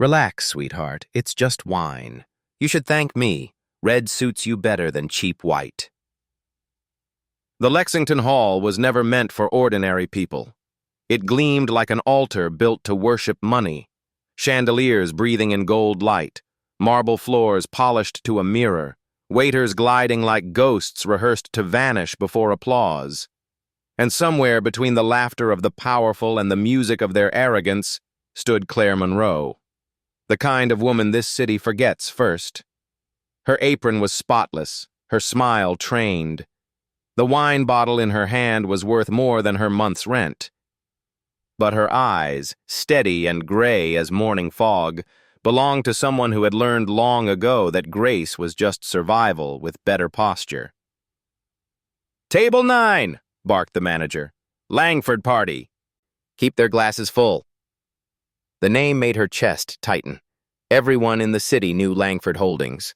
Relax, sweetheart. It's just wine. You should thank me. Red suits you better than cheap white. The Lexington Hall was never meant for ordinary people. It gleamed like an altar built to worship money, chandeliers breathing in gold light, marble floors polished to a mirror, waiters gliding like ghosts rehearsed to vanish before applause. And somewhere between the laughter of the powerful and the music of their arrogance stood Claire Monroe, the kind of woman this city forgets first. Her apron was spotless, her smile trained. The wine bottle in her hand was worth more than her month's rent. But her eyes, steady and gray as morning fog, belonged to someone who had learned long ago that grace was just survival with better posture. "Table 9, barked the manager. "Langford party. Keep their glasses full." The name made her chest tighten. Everyone in the city knew Langford Holdings,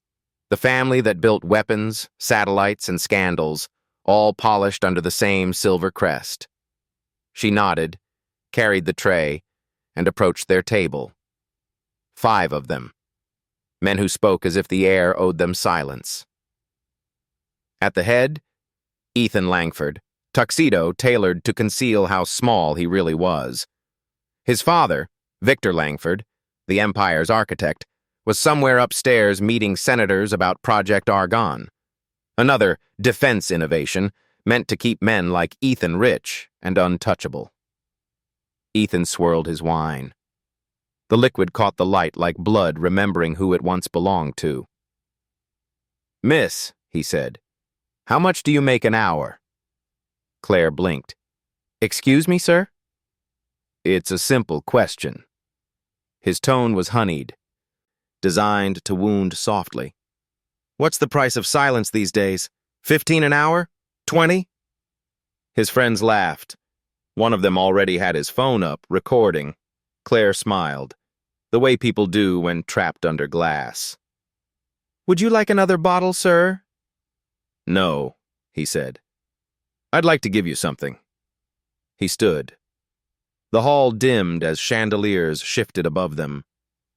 the family that built weapons, satellites, and scandals, all polished under the same silver crest. She nodded, carried the tray, and approached their table. 5 of them. Men who spoke as if the air owed them silence. At the head, Ethan Langford, tuxedo tailored to conceal how small he really was. His father, Victor Langford, the empire's architect, was somewhere upstairs meeting senators about Project Argonne, another defense innovation meant to keep men like Ethan rich and untouchable. Ethan swirled his wine. The liquid caught the light like blood remembering who it once belonged to. "Miss," he said, "how much do you make an hour?" Claire blinked. "Excuse me, sir?" "It's a simple question." His tone was honeyed, designed to wound softly. "What's the price of silence these days? 15 an hour? 20? His friends laughed. One of them already had his phone up, recording. Claire smiled, the way people do when trapped under glass. "Would you like another bottle, sir?" "No," he said. "I'd like to give you something." He stood. The hall dimmed as chandeliers shifted above them.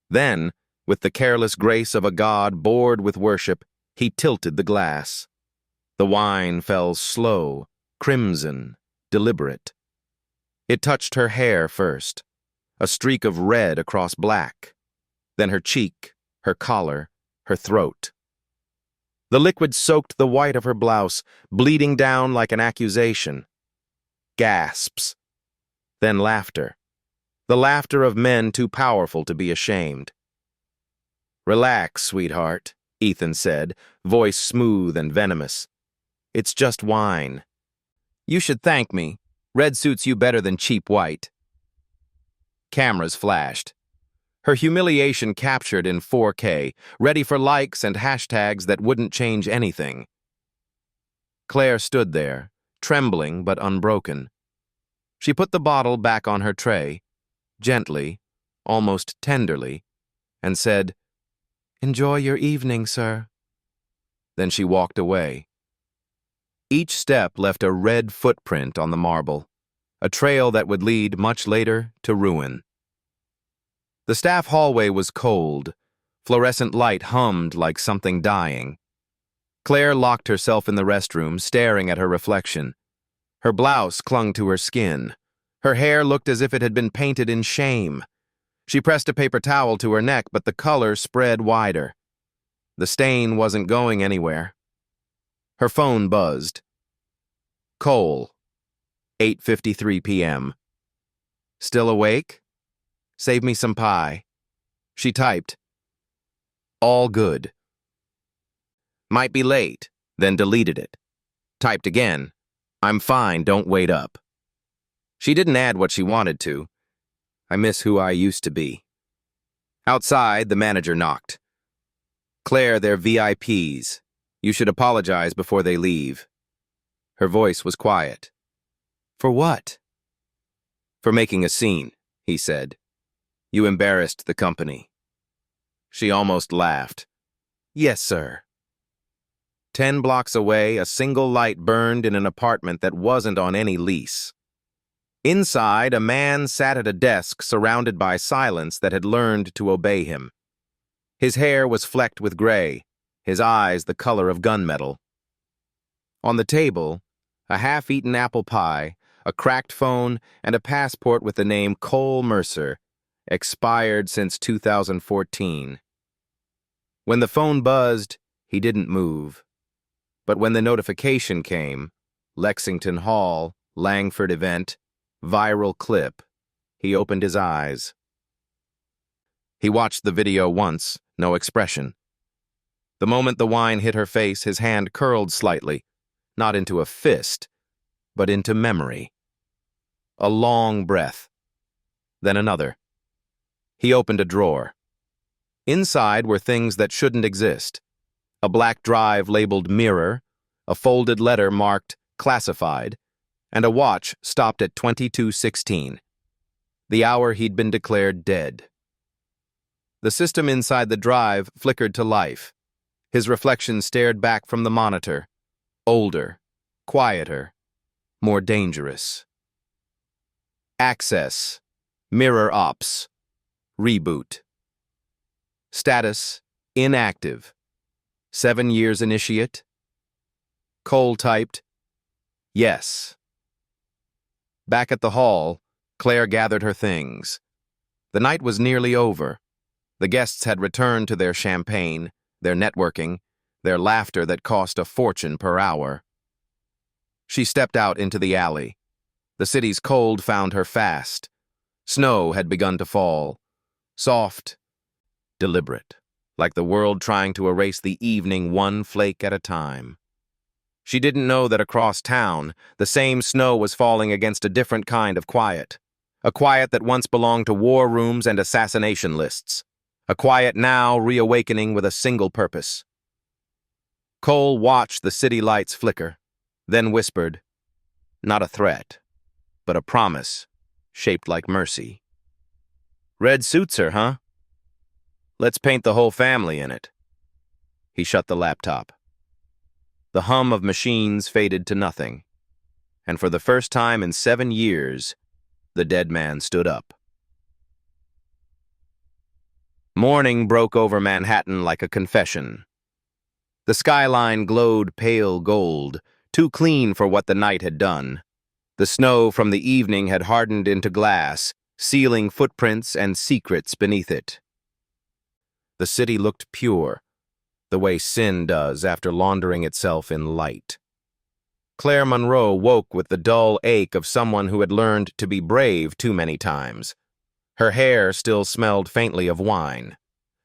Then, with the careless grace of a god bored with worship, he tilted the glass. The wine fell slow, crimson, deliberate. It touched her hair first, a streak of red across black, then her cheek, her collar, her throat. The liquid soaked the white of her blouse, bleeding down like an accusation. Gasps. Then laughter. The laughter of men too powerful to be ashamed. "Relax, sweetheart," Ethan said, voice smooth and venomous. "It's just wine. You should thank me. Red suits you better than cheap white." Cameras flashed. Her humiliation captured in 4K, ready for likes and hashtags that wouldn't change anything. Claire stood there, trembling but unbroken. She put the bottle back on her tray, gently, almost tenderly, and said, "Enjoy your evening, sir." Then she walked away. Each step left a red footprint on the marble, a trail that would lead much later to ruin. The staff hallway was cold. Fluorescent light hummed like something dying. Claire locked herself in the restroom, staring at her reflection. Her blouse clung to her skin. Her hair looked as if it had been painted in shame. She pressed a paper towel to her neck, but the color spread wider. The stain wasn't going anywhere. Her phone buzzed. Cole, 8:53 p.m. "Still awake? Save me some pie." She typed. "All good." "Might be late," then deleted it. Typed again. "I'm fine, don't wait up." She didn't add what she wanted to. "I miss who I used to be." Outside, the manager knocked. "Claire, they're VIPs. You should apologize before they leave." Her voice was quiet. "For what?" "For making a scene," he said. "You embarrassed the company." She almost laughed. "Yes, sir." 10 blocks away, a single light burned in an apartment that wasn't on any lease. Inside, a man sat at a desk surrounded by silence that had learned to obey him. His hair was flecked with gray, his eyes the color of gunmetal. On the table, a half-eaten apple pie, a cracked phone, and a passport with the name Cole Mercer, expired since 2014. When the phone buzzed, he didn't move. But when the notification came, Lexington Hall, Langford event, viral clip, he opened his eyes. He watched the video once, no expression. The moment the wine hit her face, his hand curled slightly, not into a fist, but into memory. A long breath, then another. He opened a drawer. Inside were things that shouldn't exist. A black drive labeled Mirror, a folded letter marked Classified, and a watch stopped at 22:16, the hour he'd been declared dead. The system inside the drive flickered to life. His reflection stared back from the monitor. Older, quieter, more dangerous. Access, Mirror Ops, Reboot. Status, inactive. 7 years initiate. Cole typed, yes. Back at the hall, Claire gathered her things. The night was nearly over. The guests had returned to their champagne, their networking, their laughter that cost a fortune per hour. She stepped out into the alley. The city's cold found her fast. Snow had begun to fall. Soft, deliberate, like the world trying to erase the evening one flake at a time. She didn't know that across town, the same snow was falling against a different kind of quiet. A quiet that once belonged to war rooms and assassination lists. A quiet now reawakening with a single purpose. Cole watched the city lights flicker, then whispered, not a threat, but a promise, shaped like mercy. Red suits her, huh? Let's paint the whole family in it. He shut the laptop. The hum of machines faded to nothing, and for the first time in 7 years, the dead man stood up. Morning broke over Manhattan like a confession. The skyline glowed pale gold, too clean for what the night had done. The snow from the evening had hardened into glass, sealing footprints and secrets beneath it. The city looked pure, the way sin does after laundering itself in light. Claire Monroe woke with the dull ache of someone who had learned to be brave too many times. Her hair still smelled faintly of wine.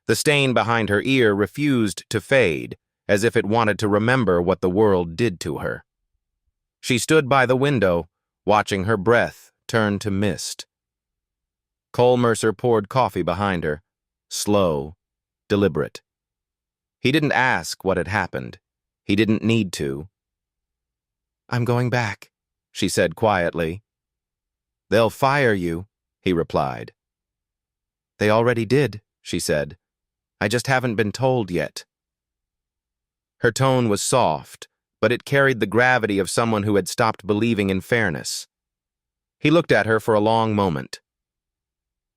The stain behind her ear refused to fade, as if it wanted to remember what the world did to her. She stood by the window, watching her breath turn to mist. Cole Mercer poured coffee behind her, slow, deliberate. He didn't ask what had happened. He didn't need to. I'm going back, she said quietly. They'll fire you, he replied. They already did, she said. I just haven't been told yet. Her tone was soft, but it carried the gravity of someone who had stopped believing in fairness. He looked at her for a long moment.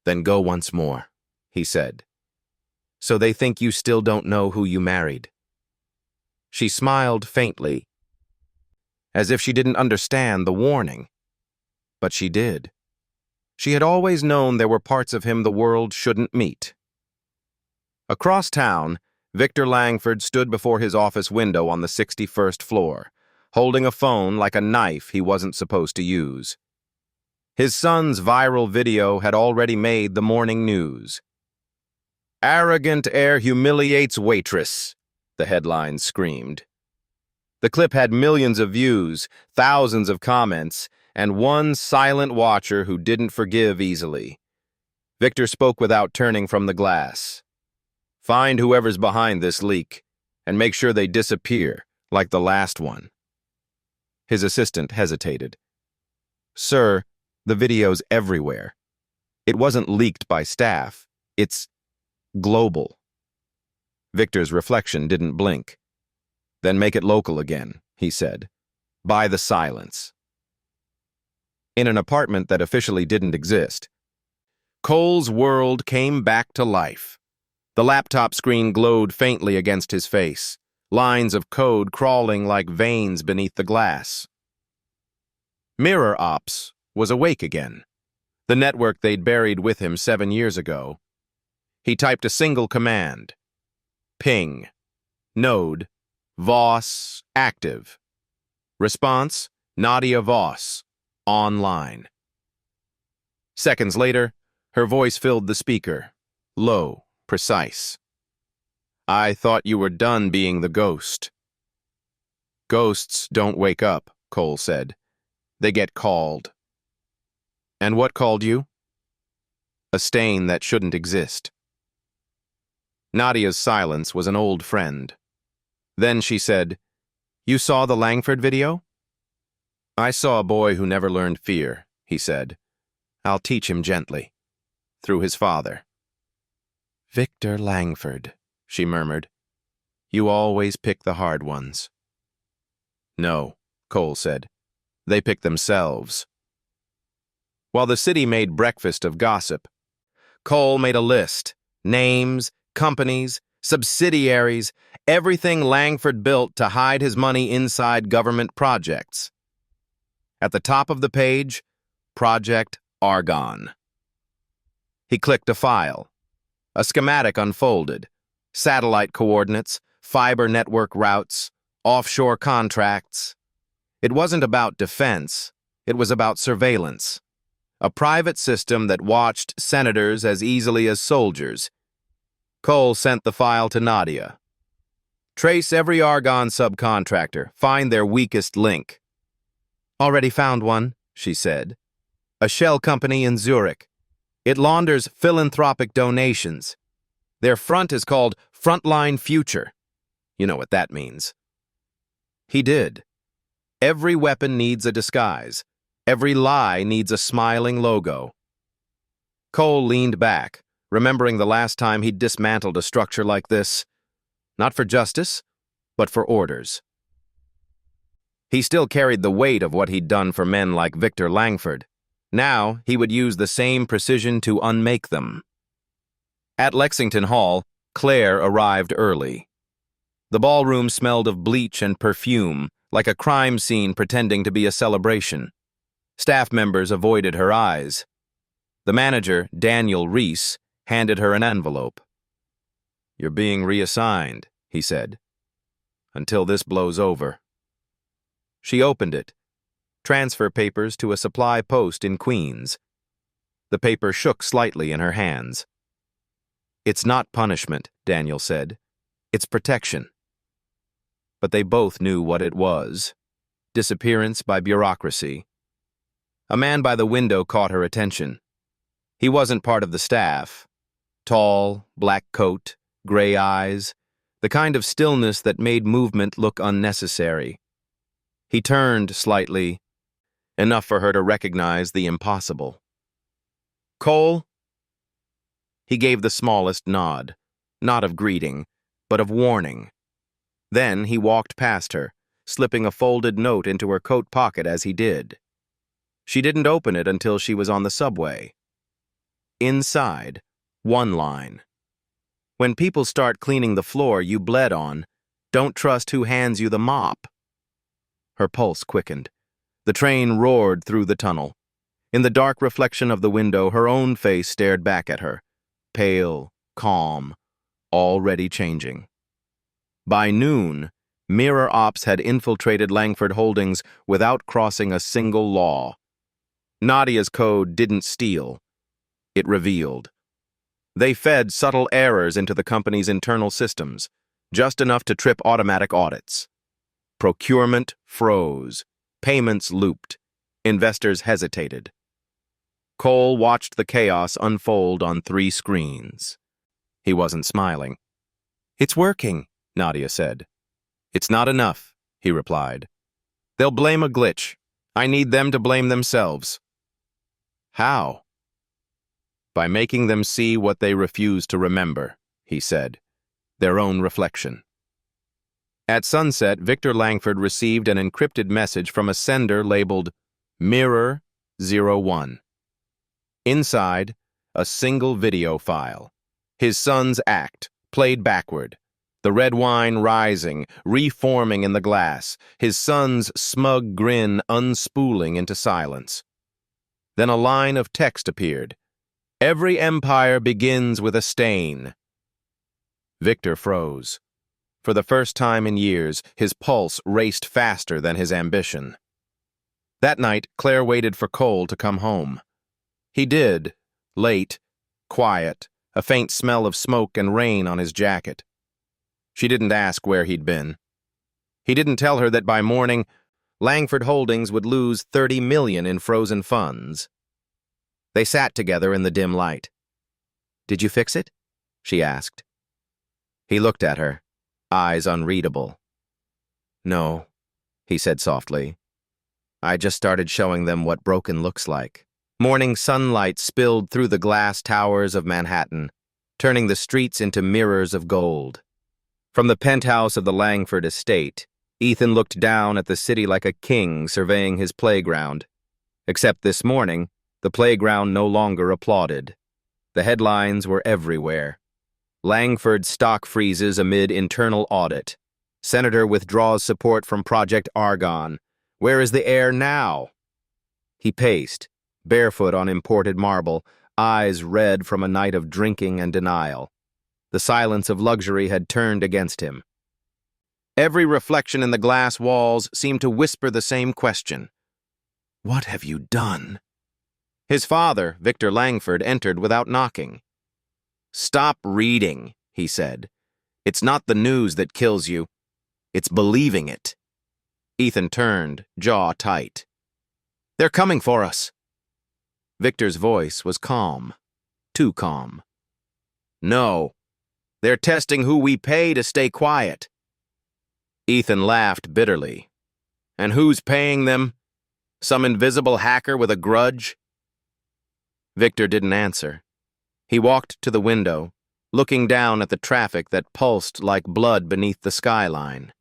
Then go once more, he said. So they think you still don't know who you married. She smiled faintly, as if she didn't understand the warning. But she did. She had always known there were parts of him the world shouldn't meet. Across town, Victor Langford stood before his office window on the 61st floor, holding a phone like a knife he wasn't supposed to use. His son's viral video had already made the morning news. Arrogant heir humiliates waitress, the headline screamed. The clip had millions of views, thousands of comments, and one silent watcher who didn't forgive easily. Victor spoke without turning from the glass. Find whoever's behind this leak, and make sure they disappear, like the last one. His assistant hesitated. Sir, the video's everywhere. It wasn't leaked by staff. It's global. Victor's reflection didn't blink. Then make it local again, he said. Buy the silence. in an apartment that officially didn't exist. Cole's world came back to life. The laptop screen glowed faintly against his face, lines of code crawling like veins beneath the glass. Mirror Ops was awake again, the network they'd buried with him 7 years ago. He typed a single command. Ping. Node. Voss. Active. Response. Nadia Voss. Online. Seconds later, her voice filled the speaker. Low. Precise. I thought you were done being the ghost. Ghosts don't wake up, Cole said. They get called. And what called you? A stain that shouldn't exist. Nadia's silence was an old friend. Then she said, You saw the Langford video? I saw a boy who never learned fear, he said. I'll teach him gently. Through his father. Victor Langford, she murmured. You always pick the hard ones. No, Cole said. They pick themselves. While the city made breakfast of gossip, Cole made a list. Names, companies, subsidiaries, everything Langford built to hide his money inside government projects. At the top of the page, Project Argon. He clicked a file. A schematic unfolded. Satellite coordinates, fiber network routes, offshore contracts. It wasn't about defense. It was about surveillance. A private system that watched senators as easily as soldiers. Cole sent the file to Nadia. Trace every Argon subcontractor. Find their weakest link. Already found one, she said. A shell company in Zurich. It launders philanthropic donations. Their front is called Frontline Future. You know what that means. He did. Every weapon needs a disguise. Every lie needs a smiling logo. Cole leaned back, remembering the last time he'd dismantled a structure like this. Not for justice, but for orders. He still carried the weight of what he'd done for men like Victor Langford. Now he would use the same precision to unmake them. At Lexington Hall, Claire arrived early. The ballroom smelled of bleach and perfume, like a crime scene pretending to be a celebration. Staff members avoided her eyes. The manager, Daniel Reese, handed her an envelope. You're being reassigned, he said, until this blows over. She opened it. Transfer papers to a supply post in Queens. The paper shook slightly in her hands. It's not punishment, Daniel said. It's protection. But they both knew what it was. Disappearance by bureaucracy. A man by the window caught her attention. He wasn't part of the staff. Tall, black coat, gray eyes, the kind of stillness that made movement look unnecessary. He turned slightly, enough for her to recognize the impossible. Cole? He gave the smallest nod, not of greeting, but of warning. Then he walked past her, slipping a folded note into her coat pocket as he did. She didn't open it until she was on the subway. Inside, one line. When people start cleaning the floor you bled on, don't trust who hands you the mop. Her pulse quickened. The train roared through the tunnel. In the dark reflection of the window, her own face stared back at her, pale, calm, already changing. By noon, Mirror Ops had infiltrated Langford Holdings without crossing a single law. Nadia's code didn't steal. It revealed. They fed subtle errors into the company's internal systems, just enough to trip automatic audits. Procurement froze. Payments looped. Investors hesitated. Cole watched the chaos unfold on 3 screens. He wasn't smiling. It's working, Nadia said. It's not enough, he replied. They'll blame a glitch. I need them to blame themselves. How? By making them see what they refuse to remember, he said. Their own reflection. At sunset, Victor Langford received an encrypted message from a sender labeled Mirror 01. Inside, a single video file. His son's act, played backward. The red wine rising, reforming in the glass, his son's smug grin unspooling into silence. Then a line of text appeared. Every empire begins with a stain. Victor froze. For the first time in years, his pulse raced faster than his ambition. That night, Claire waited for Cole to come home. He did, late, quiet, a faint smell of smoke and rain on his jacket. She didn't ask where he'd been. He didn't tell her that by morning, Langford Holdings would lose $30 million in frozen funds. They sat together in the dim light. "Did you fix it?" she asked. He looked at her, eyes unreadable. "No," he said softly. "I just started showing them what broken looks like." Morning sunlight spilled through the glass towers of Manhattan, turning the streets into mirrors of gold. From the penthouse of the Langford estate, Ethan looked down at the city like a king surveying his playground. Except this morning, the playground no longer applauded. The headlines were everywhere. Langford stock freezes amid internal audit. Senator withdraws support from Project Argonne. Where is the heir now? He paced, barefoot on imported marble, eyes red from a night of drinking and denial. The silence of luxury had turned against him. Every reflection in the glass walls seemed to whisper the same question. "What have you done?" His father, Victor Langford, entered without knocking. "Stop reading," he said. "It's not the news that kills you. It's believing it." Ethan turned, jaw tight. "They're coming for us." Victor's voice was calm, too calm. "No. They're testing who we pay to stay quiet." Ethan laughed bitterly. "And who's paying them? Some invisible hacker with a grudge?" Victor didn't answer. He walked to the window, looking down at the traffic that pulsed like blood beneath the skyline.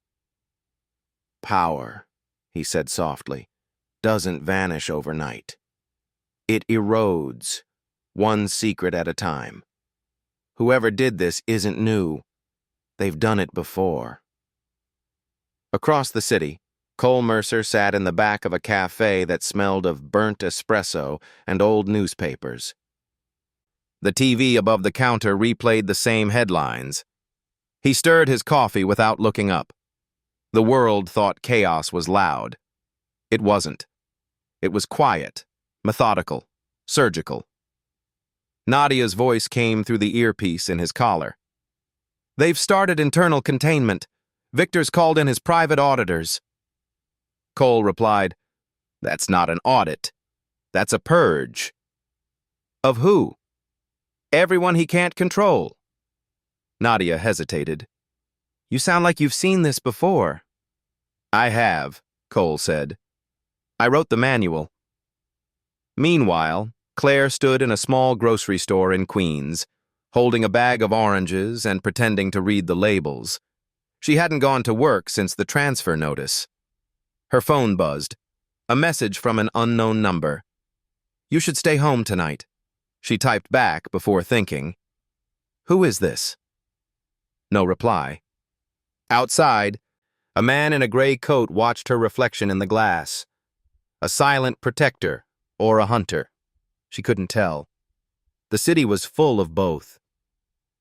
"Power," he said softly, "doesn't vanish overnight. It erodes, one secret at a time. Whoever did this isn't new. They've done it before." Across the city, Cole Mercer sat in the back of a cafe that smelled of burnt espresso and old newspapers. The TV above the counter replayed the same headlines. He stirred his coffee without looking up. The world thought chaos was loud. It wasn't. It was quiet, methodical, surgical. Nadia's voice came through the earpiece in his collar. "They've started internal containment. Victor's called in his private auditors." Cole replied, "That's not an audit. That's a purge." "Of who?" "Everyone he can't control." Nadia hesitated. "You sound like you've seen this before." "I have," Cole said. "I wrote the manual." Meanwhile, Claire stood in a small grocery store in Queens, holding a bag of oranges and pretending to read the labels. She hadn't gone to work since the transfer notice. Her phone buzzed. A message from an unknown number. "You should stay home tonight." She typed back before thinking. "Who is this?" No reply. Outside, a man in a gray coat watched her reflection in the glass. A silent protector or a hunter. She couldn't tell. The city was full of both.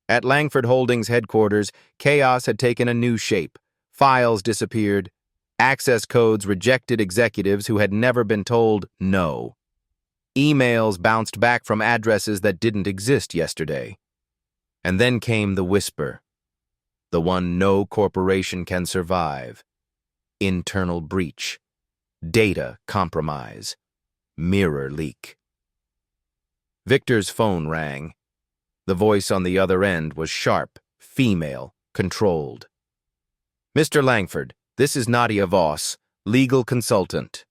At Langford Holdings headquarters, chaos had taken a new shape. Files disappeared. Access codes rejected executives who had never been told no. Emails bounced back from addresses that didn't exist yesterday. And then came the whisper. The one no corporation can survive. Internal breach. Data compromise. Mirror leak. Victor's phone rang. The voice on the other end was sharp, female, controlled. "Mr. Langford, this is Nadia Voss, legal consultant.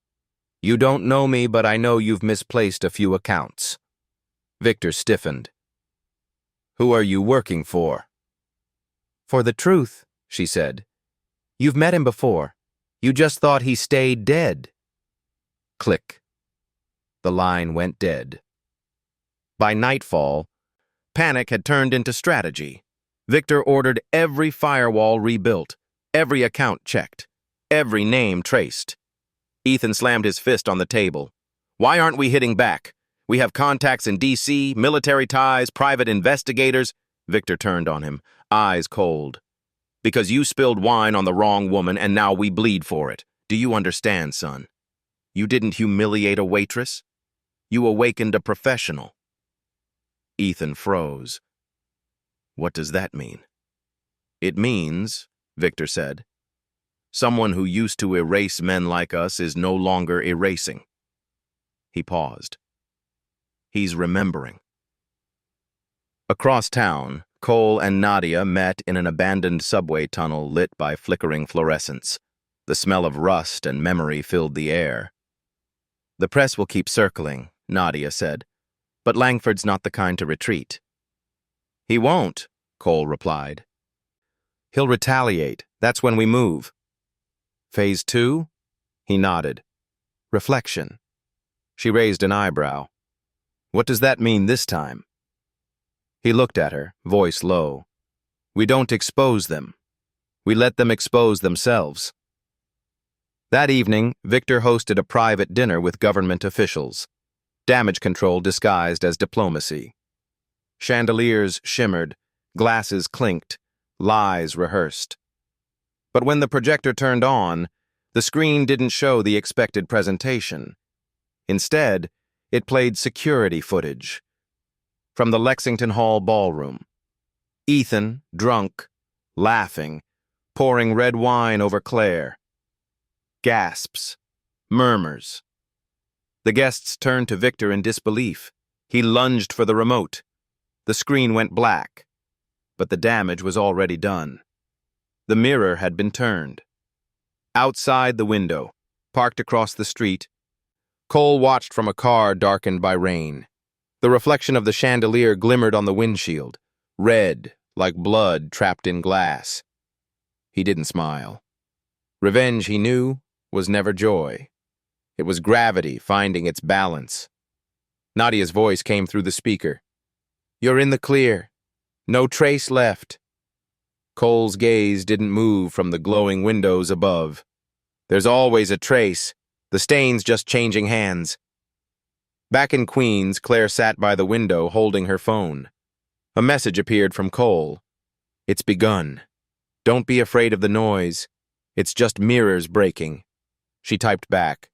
You don't know me, but I know you've misplaced a few accounts." Victor stiffened. "Who are you working for?" "For the truth," she said. "You've met him before. You just thought he stayed dead." Click. The line went dead. By nightfall, panic had turned into strategy. Victor ordered every firewall rebuilt, every account checked, every name traced. Ethan slammed his fist on the table. Why aren't we hitting back? We have contacts in D.C., military ties, private investigators. Victor turned on him, eyes cold. Because you spilled wine on the wrong woman and now we bleed for it. Do you understand, son? You didn't humiliate a waitress. You awakened a professional. Ethan froze. What does that mean? It means, Victor said, someone who used to erase men like us is no longer erasing. He paused. He's remembering. Across town, Cole and Nadia met in an abandoned subway tunnel lit by flickering fluorescents. The smell of rust and memory filled the air. The press will keep circling, Nadia said, but Langford's not the kind to retreat. He won't, Cole replied. He'll retaliate. That's when we move. Phase 2? He nodded. Reflection. She raised an eyebrow. What does that mean this time? He looked at her, voice low. We don't expose them. We let them expose themselves. That evening, Victor hosted a private dinner with government officials. Damage control disguised as diplomacy. Chandeliers shimmered, glasses clinked, lies rehearsed. But when the projector turned on, the screen didn't show the expected presentation. Instead, it played security footage. From the Lexington Hall ballroom. Ethan, drunk, laughing, pouring red wine over Claire. Gasps, murmurs. The guests turned to Victor in disbelief. He lunged for the remote. The screen went black, but the damage was already done. The mirror had been turned. Outside the window, parked across the street, Cole watched from a car darkened by rain. The reflection of the chandelier glimmered on the windshield, red, like blood trapped in glass. He didn't smile. Revenge, he knew, was never joy. It was gravity finding its balance. Nadia's voice came through the speaker. You're in the clear. No trace left. Cole's gaze didn't move from the glowing windows above. There's always a trace, the stains just changing hands. Back in Queens, Claire sat by the window holding her phone. A message appeared from Cole. It's begun. Don't be afraid of the noise. It's just mirrors breaking. She typed back.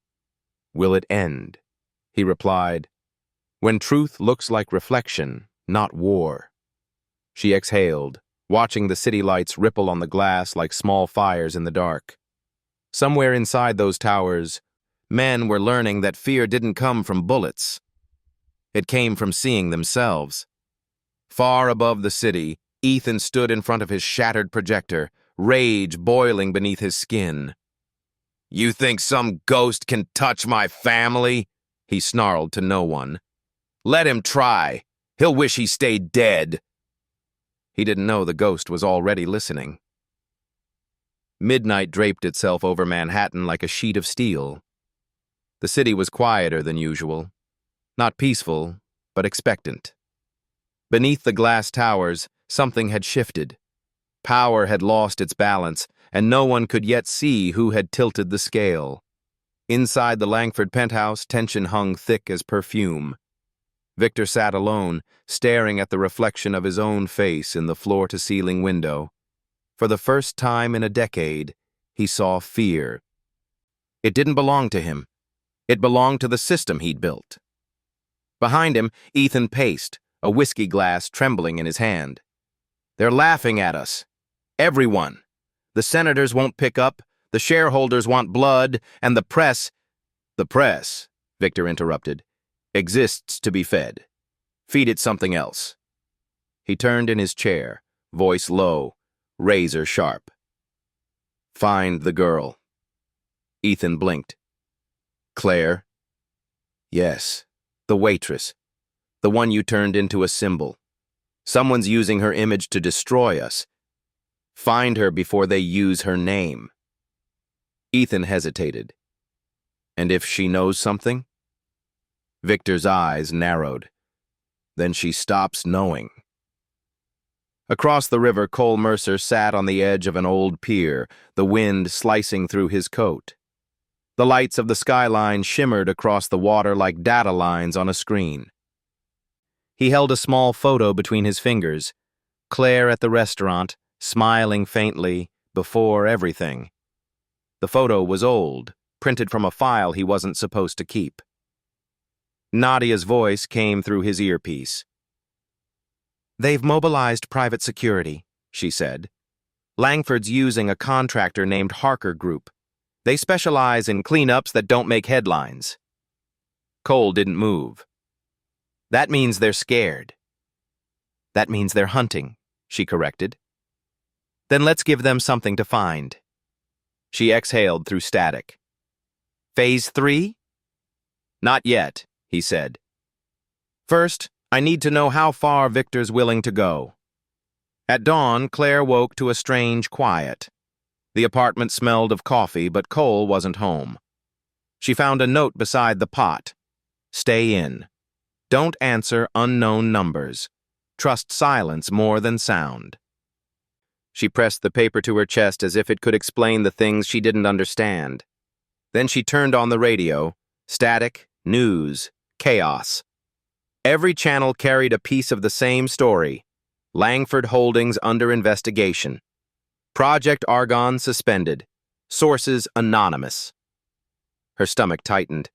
Will it end? He replied. When truth looks like reflection, not war. She exhaled, watching the city lights ripple on the glass like small fires in the dark. Somewhere inside those towers, men were learning that fear didn't come from bullets. It came from seeing themselves. Far above the city, Ethan stood in front of his shattered projector, rage boiling beneath his skin. You think some ghost can touch my family? He snarled to no one. Let him try. He'll wish he stayed dead. He didn't know the ghost was already listening. Midnight draped itself over Manhattan like a sheet of steel. The city was quieter than usual. Not peaceful, but expectant. Beneath the glass towers, something had shifted. Power had lost its balance, and no one could yet see who had tilted the scale. Inside the Langford penthouse, tension hung thick as perfume. Victor sat alone, staring at the reflection of his own face in the floor-to-ceiling window. For the first time in a decade, he saw fear. It didn't belong to him. It belonged to the system he'd built. Behind him, Ethan paced, a whiskey glass trembling in his hand. They're laughing at us. Everyone. The senators won't pick up, the shareholders want blood, and the press, Victor interrupted, exists to be fed. Feed it something else. He turned in his chair, voice low, razor sharp. Find the girl. Ethan blinked. Claire? Yes, the waitress. The one you turned into a symbol. Someone's using her image to destroy us. Find her before they use her name. Ethan hesitated. And if she knows something? Victor's eyes narrowed. Then she stops knowing. Across the river, Cole Mercer sat on the edge of an old pier, the wind slicing through his coat. The lights of the skyline shimmered across the water like data lines on a screen. He held a small photo between his fingers, Claire at the restaurant, smiling faintly, before everything. The photo was old, printed from a file he wasn't supposed to keep. Nadia's voice came through his earpiece. "They've mobilized private security," she said. "Langford's using a contractor named Harker Group. They specialize in cleanups that don't make headlines." Cole didn't move. "That means they're scared." "That means they're hunting," she corrected. "Then let's give them something to find." She exhaled through static. "Phase 3? "Not yet," he said. "First, I need to know how far Victor's willing to go." At dawn, Claire woke to a strange quiet. The apartment smelled of coffee, but Cole wasn't home. She found a note beside the pot. "Stay in. Don't answer unknown numbers. Trust silence more than sound." She pressed the paper to her chest as if it could explain the things she didn't understand. Then she turned on the radio. Static, news, chaos. Every channel carried a piece of the same story. Langford Holdings under investigation. Project Argonne suspended. Sources anonymous. Her stomach tightened.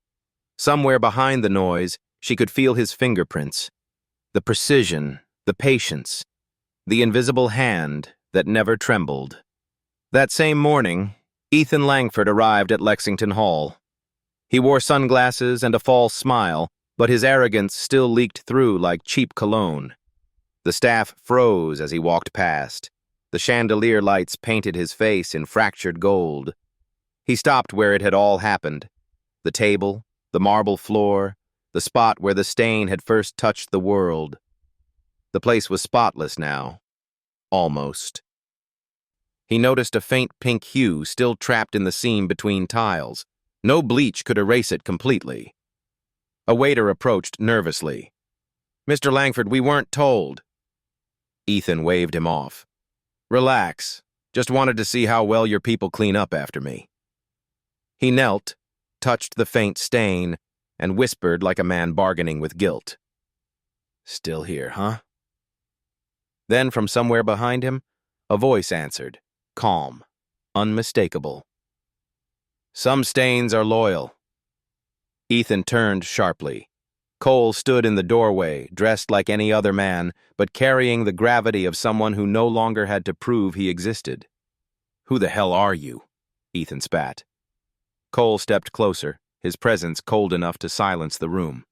Somewhere behind the noise, she could feel his fingerprints. The precision, the patience, the invisible hand that never trembled. That same morning, Ethan Langford arrived at Lexington Hall. He wore sunglasses and a false smile, but his arrogance still leaked through like cheap cologne. The staff froze as he walked past. The chandelier lights painted his face in fractured gold. He stopped where it had all happened. The table, the marble floor, the spot where the stain had first touched the world. The place was spotless now. Almost. He noticed a faint pink hue still trapped in the seam between tiles. No bleach could erase it completely. A waiter approached nervously. "Mr. Langford, we weren't told." Ethan waved him off. "Relax. Just wanted to see how well your people clean up after me." He knelt, touched the faint stain, and whispered like a man bargaining with guilt. "Still here, huh?" Then from somewhere behind him, a voice answered, calm, unmistakable. "Some stains are loyal." Ethan turned sharply. Cole stood in the doorway, dressed like any other man, but carrying the gravity of someone who no longer had to prove he existed. "Who the hell are you?" Ethan spat. Cole stepped closer, his presence cold enough to silence the room.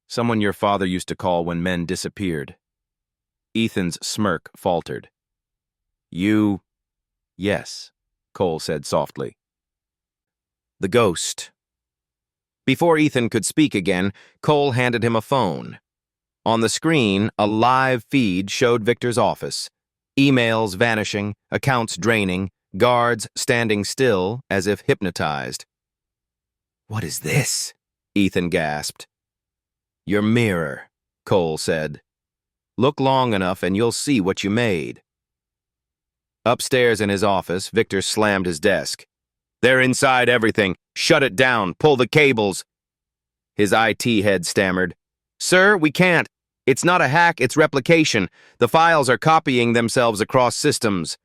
"Someone your father used to call when men disappeared." Ethan's smirk faltered. "You—" "Yes," Cole said softly. "The ghost." Before Ethan could speak again, Cole handed him a phone. On the screen, a live feed showed Victor's office. Emails vanishing, accounts draining, guards standing still as if hypnotized. "What is this?" Ethan gasped. "Your mirror," Cole said. "Look long enough and you'll see what you made." Upstairs in his office, Victor slammed his desk. "They're inside everything. Shut it down. Pull the cables." His IT head stammered. "Sir, we can't. It's not a hack, it's replication. The files are copying themselves across systems."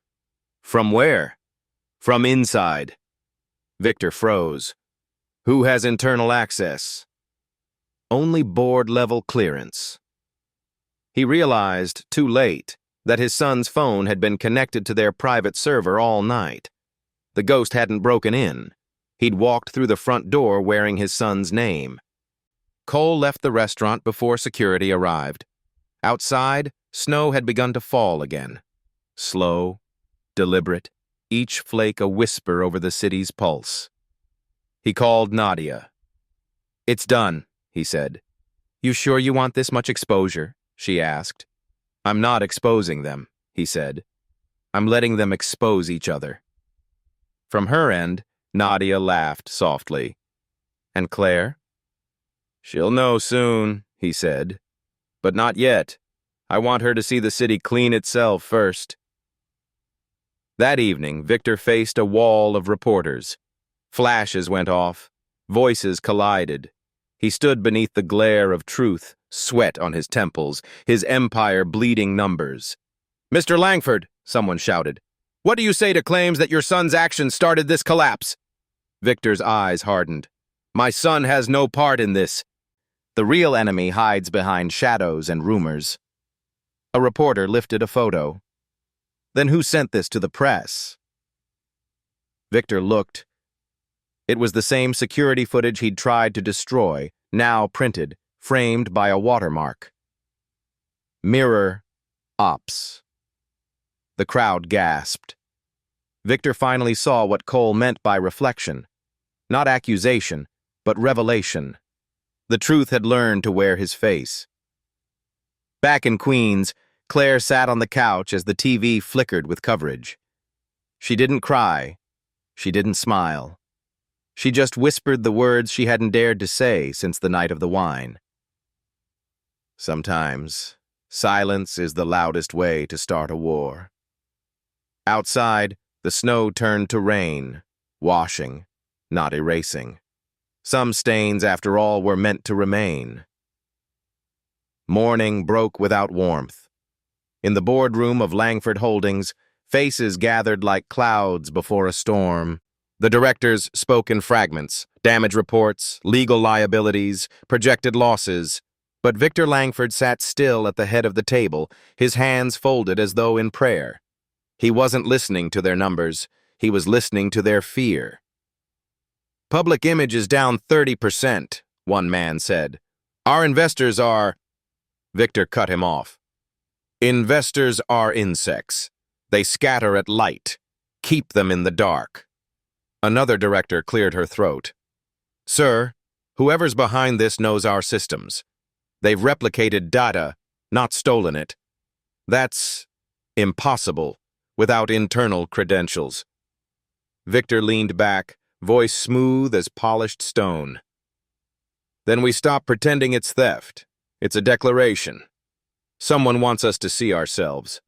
"From where?" "From inside." Victor froze. "Who has internal access?" "Only board-level clearance." He realized, too late, that his son's phone had been connected to their private server all night. The ghost hadn't broken in. He'd walked through the front door wearing his son's name. Cole left the restaurant before security arrived. Outside, snow had begun to fall again. Slow, deliberate, each flake a whisper over the city's pulse. He called Nadia. "It's done," he said. "You sure you want this much exposure?" she asked. "I'm not exposing them," he said. "I'm letting them expose each other." From her end, Nadia laughed softly. "And Claire?" She'll know soon, he said. But not yet. I want her to see the city clean itself first. That evening, Victor faced a wall of reporters. Flashes went off. Voices collided. He stood beneath the glare of truth, sweat on his temples, his empire bleeding numbers. "Mr. Langford," someone shouted, "what do you say to claims that your son's actions started this collapse?" Victor's eyes hardened. "My son has no part in this." The real enemy hides behind shadows and rumors. A reporter lifted a photo. "Then who sent this to the press?" Victor looked. It was the same security footage he'd tried to destroy, now printed, framed by a watermark. Mirror Ops. The crowd gasped. Victor finally saw what Cole meant by reflection. Not accusation, but revelation. The truth had learned to wear his face. Back in Queens, Claire sat on the couch as the TV flickered with coverage. She didn't cry. She didn't smile. She just whispered the words she hadn't dared to say since the night of the wine. Sometimes, silence is the loudest way to start a war. Outside, the snow turned to rain, washing, not erasing. Some stains, after all, were meant to remain. Morning broke without warmth. In the boardroom of Langford Holdings, faces gathered like clouds before a storm. The directors spoke in fragments, damage reports, legal liabilities, projected losses. But Victor Langford sat still at the head of the table, his hands folded as though in prayer. He wasn't listening to their numbers. He was listening to their fear. "Public image is down 30%, one man said. "Our investors are—" Victor cut him off. "Investors are insects. They scatter at light. Keep them in the dark." Another director cleared her throat. "Sir, whoever's behind this knows our systems. They've replicated data, not stolen it. That's impossible without internal credentials." Victor leaned back, voice smooth as polished stone. "Then we stop pretending it's theft. It's a declaration. Someone wants us to see ourselves."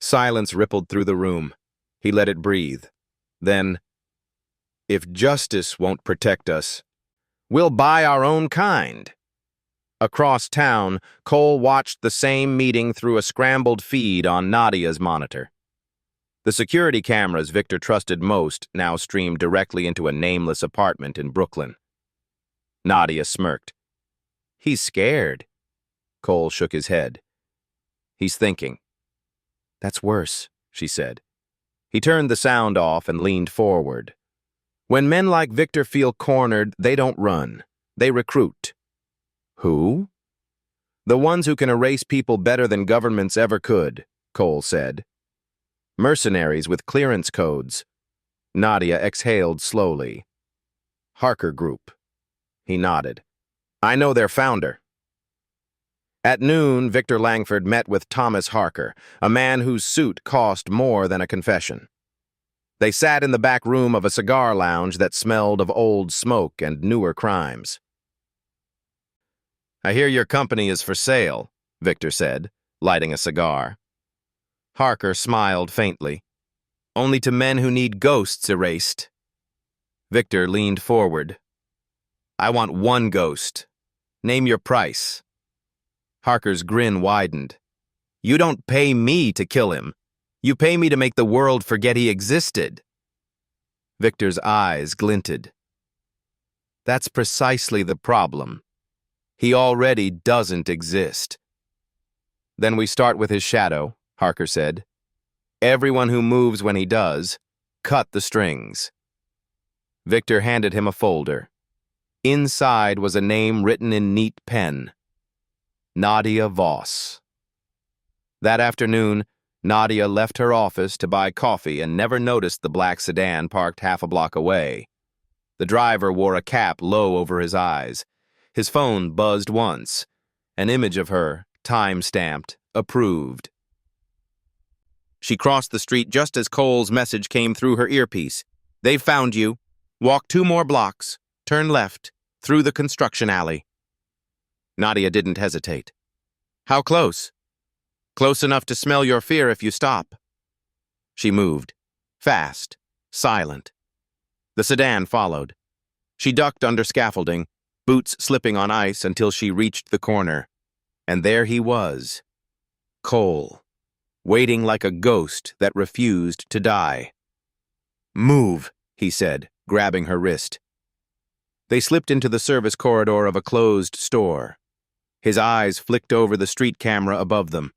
Silence rippled through the room. He let it breathe. Then, "If justice won't protect us, we'll buy our own kind." Across town, Cole watched the same meeting through a scrambled feed on Nadia's monitor. The security cameras Victor trusted most now streamed directly into a nameless apartment in Brooklyn. Nadia smirked. "He's scared." Cole shook his head. "He's thinking." "That's worse," she said. He turned the sound off and leaned forward. "When men like Victor feel cornered, they don't run. They recruit." "Who?" "The ones who can erase people better than governments ever could," Cole said. "Mercenaries with clearance codes." Nadia exhaled slowly. "Harker Group." He nodded. "I know their founder." At noon, Victor Langford met with Thomas Harker, a man whose suit cost more than a confession. They sat in the back room of a cigar lounge that smelled of old smoke and newer crimes. "I hear your company is for sale," Victor said, lighting a cigar. Harker smiled faintly. "Only to men who need ghosts erased." Victor leaned forward. "I want one ghost. Name your price." Harker's grin widened. "You don't pay me to kill him. You pay me to make the world forget he existed." Victor's eyes glinted. "That's precisely the problem. He already doesn't exist." "Then we start with his shadow," Harker said. "Everyone who moves when he does, cut the strings." Victor handed him a folder. Inside was a name written in neat pen. Nadia Voss. That afternoon, Nadia left her office to buy coffee and never noticed the black sedan parked half a block away. The driver wore a cap low over his eyes. His phone buzzed once. An image of her, time-stamped, approved. She crossed the street just as Cole's message came through her earpiece. "They've found you. Walk 2 more blocks. Turn left. through the construction alley. Nadia didn't hesitate. How close? Close enough to smell your fear if you stop. She moved, fast, silent. The sedan followed. She ducked under scaffolding, boots slipping on ice until she reached the corner. And there he was, Cole, waiting like a ghost that refused to die. Move, he said, grabbing her wrist. They slipped into the service corridor of a closed store. His eyes flicked over the street camera above them.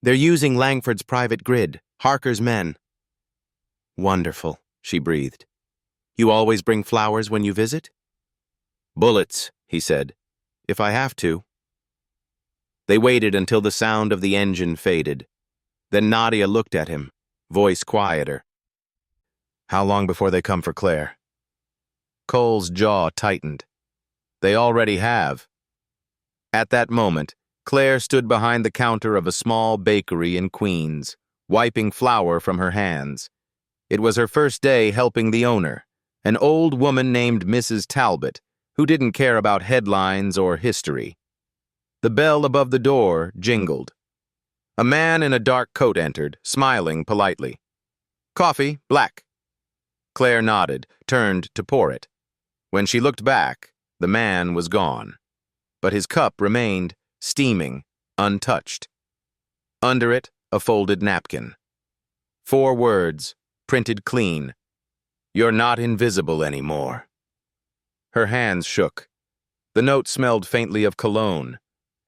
They're using Langford's private grid, Harker's men. Wonderful, she breathed. You always bring flowers when you visit? Bullets, he said, if I have to. They waited until the sound of the engine faded. Then Nadia looked at him, voice quieter. How long before they come for Claire? Cole's jaw tightened. They already have. At that moment, Claire stood behind the counter of a small bakery in Queens, wiping flour from her hands. It was her first day helping the owner, an old woman named Mrs. Talbot, who didn't care about headlines or history. The bell above the door jingled. A man in a dark coat entered, smiling politely. Coffee, black. Claire nodded, turned to pour it. When she looked back, the man was gone. But his cup remained, steaming, untouched. Under it, a folded napkin. 4 words, printed clean. You're not invisible anymore. Her hands shook. The note smelled faintly of cologne.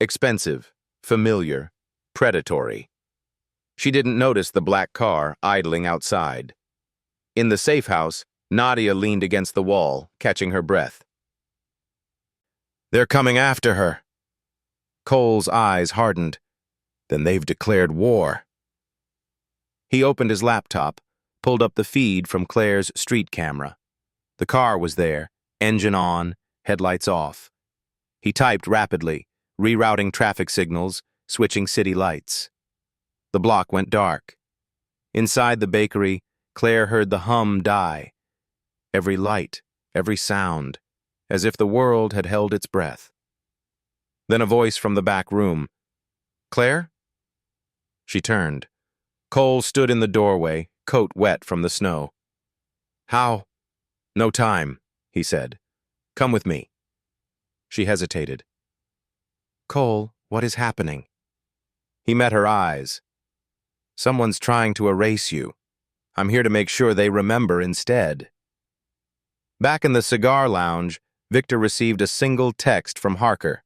Expensive, familiar, predatory. She didn't notice the black car idling outside. In the safe house, Nadia leaned against the wall, catching her breath. They're coming after her. Cole's eyes hardened. Then they've declared war. He opened his laptop, pulled up the feed from Claire's street camera. The car was there, engine on, headlights off. He typed rapidly, rerouting traffic signals, switching city lights. The block went dark. Inside the bakery, Claire heard the hum die. Every light, every sound, as if the world had held its breath. Then a voice from the back room. Claire? She turned. Cole stood in the doorway, coat wet from the snow. How? No time, he said. Come with me. She hesitated. Cole, what is happening? He met her eyes. Someone's trying to erase you. I'm here to make sure they remember instead. Back in the cigar lounge, Victor received a single text from Harker.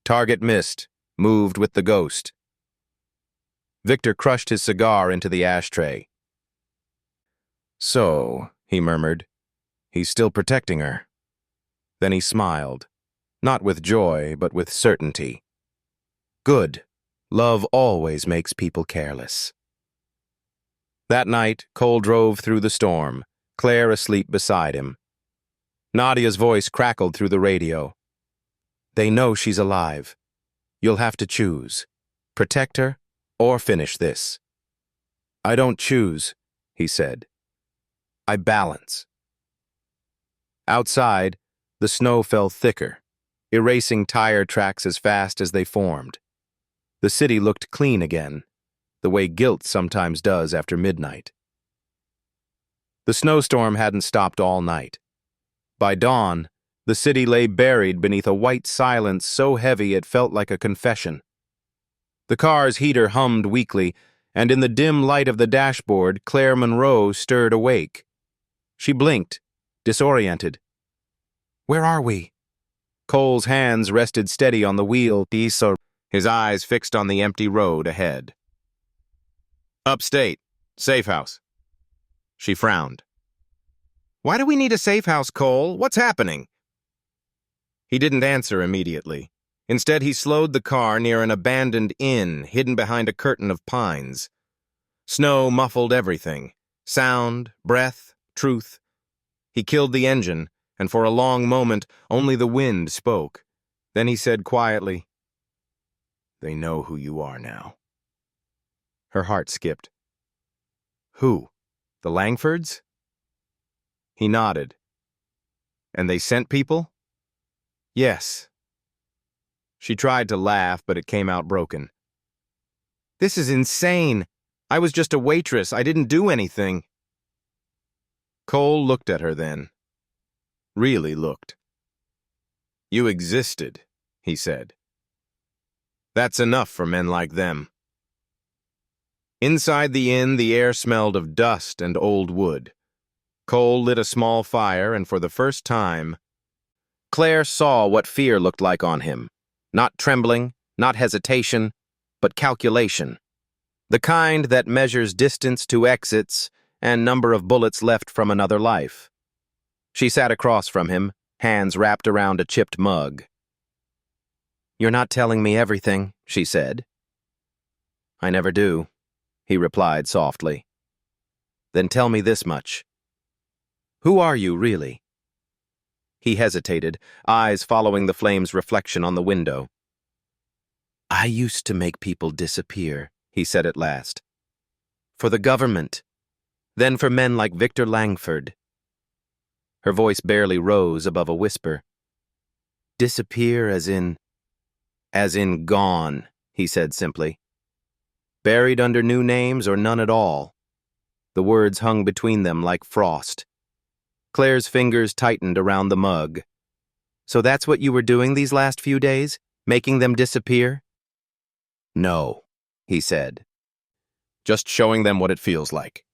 Target missed, moved with the ghost. Victor crushed his cigar into the ashtray. So, he murmured, he's still protecting her. Then he smiled, not with joy, but with certainty. Good. Love always makes people careless. That night, Cole drove through the storm, Claire asleep beside him. Nadia's voice crackled through the radio. They know she's alive. You'll have to choose. Protect her or finish this. I don't choose, he said. I balance. Outside, the snow fell thicker, erasing tire tracks as fast as they formed. The city looked clean again, the way guilt sometimes does after midnight. The snowstorm hadn't stopped all night. By dawn, the city lay buried beneath a white silence so heavy it felt like a confession. The car's heater hummed weakly, and in the dim light of the dashboard, Claire Monroe stirred awake. She blinked, disoriented. Where are we? Cole's hands rested steady on the wheel, his eyes fixed on the empty road ahead. Upstate, safe house. She frowned. Why do we need a safe house, Cole? What's happening? He didn't answer immediately. Instead, he slowed the car near an abandoned inn hidden behind a curtain of pines. Snow muffled everything. Sound, breath, truth. He killed the engine, and for a long moment, only the wind spoke. Then he said quietly, They know who you are now. Her heart skipped. Who? The Langfords? He nodded. And they sent people? Yes. She tried to laugh, but it came out broken. This is insane. I was just a waitress. I didn't do anything. Cole looked at her then. Really looked. You existed, he said. That's enough for men like them. Inside the inn, the air smelled of dust and old wood. Cole lit a small fire, and for the first time, Claire saw what fear looked like on him. Not trembling, not hesitation, but calculation. The kind that measures distance to exits and number of bullets left from another life. She sat across from him, hands wrapped around a chipped mug. You're not telling me everything, she said. I never do, he replied softly. Then tell me this much. Who are you, really? He hesitated, eyes following the flame's reflection on the window. I used to make people disappear, he said at last. For the government. Then for men like Victor Langford. Her voice barely rose above a whisper. Disappear as in gone, he said simply. Buried under new names or none at all. The words hung between them like frost. Claire's fingers tightened around the mug. So that's what you were doing these last few days? Making them disappear? No, he said. Just showing them what it feels like.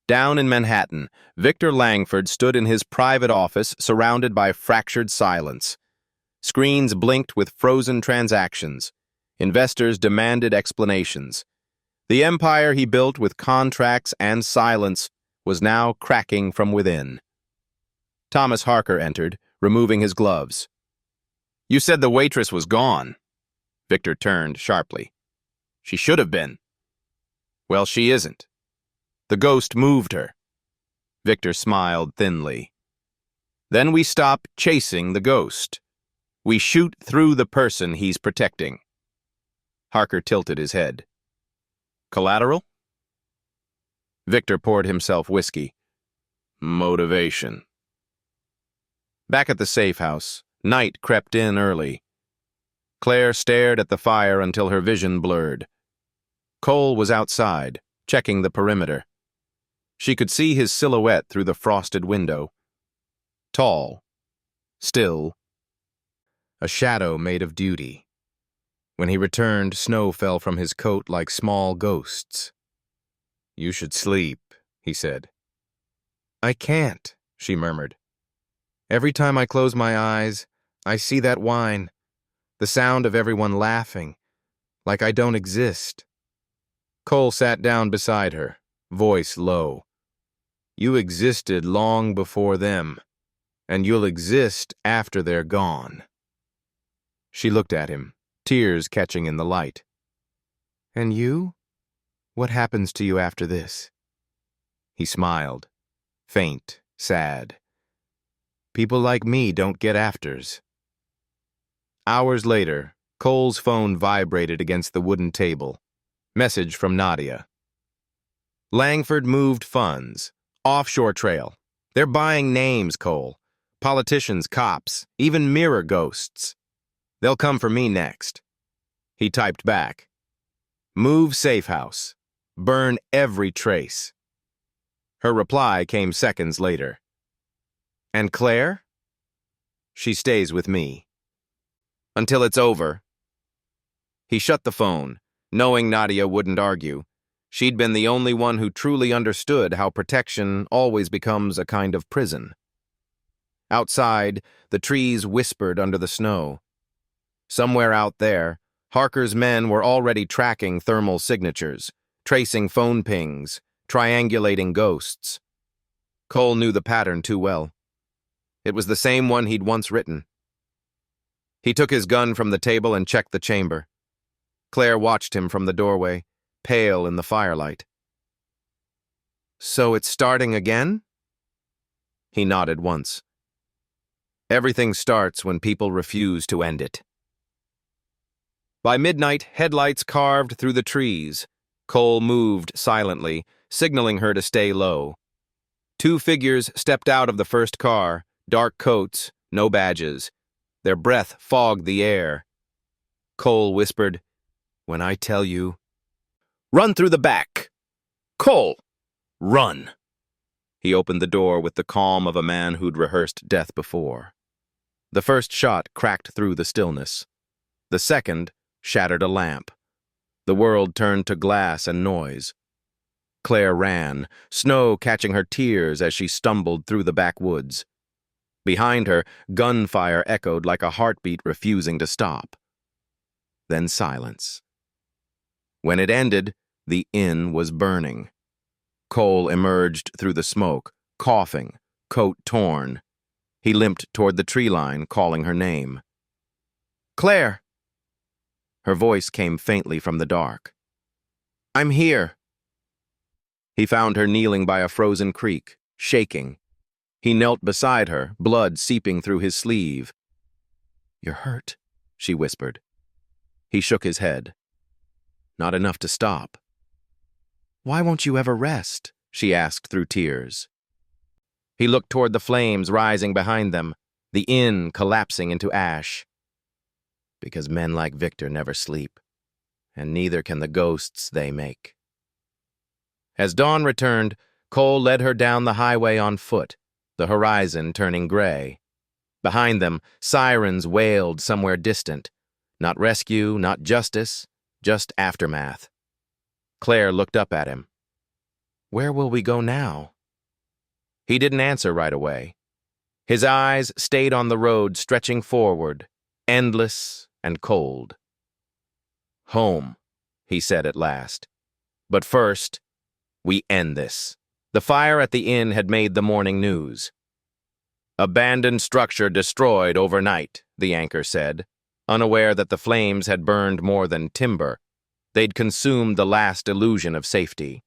Down in Manhattan, Victor Langford stood in his private office surrounded by fractured silence. Screens blinked with frozen transactions. Investors demanded explanations. The empire he built with contracts and silence was now cracking from within. Thomas Harker entered, removing his gloves. You said the waitress was gone. Victor turned sharply. She should have been. Well, she isn't. The ghost moved her. Victor smiled thinly. Then we stop chasing the ghost. We shoot through the person he's protecting. Harker tilted his head. Collateral? Victor poured himself whiskey. Motivation. Back at the safe house, night crept in early. Claire stared at the fire until her vision blurred. Cole was outside, checking the perimeter. She could see his silhouette through the frosted window. Tall. Still. A shadow made of duty. When he returned, snow fell from his coat like small ghosts. You should sleep, he said. I can't, she murmured. Every time I close my eyes, I see that wine, the sound of everyone laughing, like I don't exist. Cole sat down beside her, voice low. You existed long before them, and you'll exist after they're gone. She looked at him, tears catching in the light. And you? What happens to you after this? He smiled, faint, sad. People like me don't get afters. Hours later, Cole's phone vibrated against the wooden table. Message from Nadia. Langford moved funds. Offshore trail. They're buying names, Cole. Politicians, cops, even mirror ghosts. They'll come for me next. He typed back. Move safe house. Burn every trace. Her reply came seconds later. And Claire? She stays with me. Until it's over. He shut the phone, knowing Nadia wouldn't argue. She'd been the only one who truly understood how protection always becomes a kind of prison. Outside, the trees whispered under the snow. Somewhere out there, Harker's men were already tracking thermal signatures, tracing phone pings, triangulating ghosts. Cole knew the pattern too well. It was the same one he'd once written. He took his gun from the table and checked the chamber. Claire watched him from the doorway, pale in the firelight. So it's starting again? He nodded once. Everything starts when people refuse to end it. By midnight, headlights carved through the trees. Cole moved silently, signaling her to stay low. Two figures stepped out of the first car, Dark coats, no badges. Their breath fogged the air. Cole whispered, "When I tell you, run through the back. Cole, run." He opened the door with the calm of a man who'd rehearsed death before. The first shot cracked through the stillness. The second shattered a lamp. The world turned to glass and noise. Claire ran, snow catching her tears as she stumbled through the backwoods. Behind her, gunfire echoed like a heartbeat refusing to stop. Then silence. When it ended, the inn was burning. Cole emerged through the smoke, coughing, coat torn. He limped toward the tree line, calling her name. "Claire!" Her voice came faintly from the dark. "I'm here." He found her kneeling by a frozen creek, shaking. He knelt beside her, blood seeping through his sleeve. "You're hurt," she whispered. He shook his head. "Not enough to stop." "Why won't you ever rest?" she asked through tears. He looked toward the flames rising behind them, the inn collapsing into ash. "Because men like Victor never sleep, and neither can the ghosts they make." As dawn returned, Cole led her down the highway on foot, the horizon turning gray. Behind them, sirens wailed somewhere distant. Not rescue, not justice, just aftermath. Claire looked up at him. "Where will we go now?" He didn't answer right away. His eyes stayed on the road stretching forward, endless and cold. "Home," he said at last. "But first, we end this." The fire at the inn had made the morning news. "Abandoned structure destroyed overnight," the anchor said, unaware that the flames had burned more than timber. They'd consumed the last illusion of safety.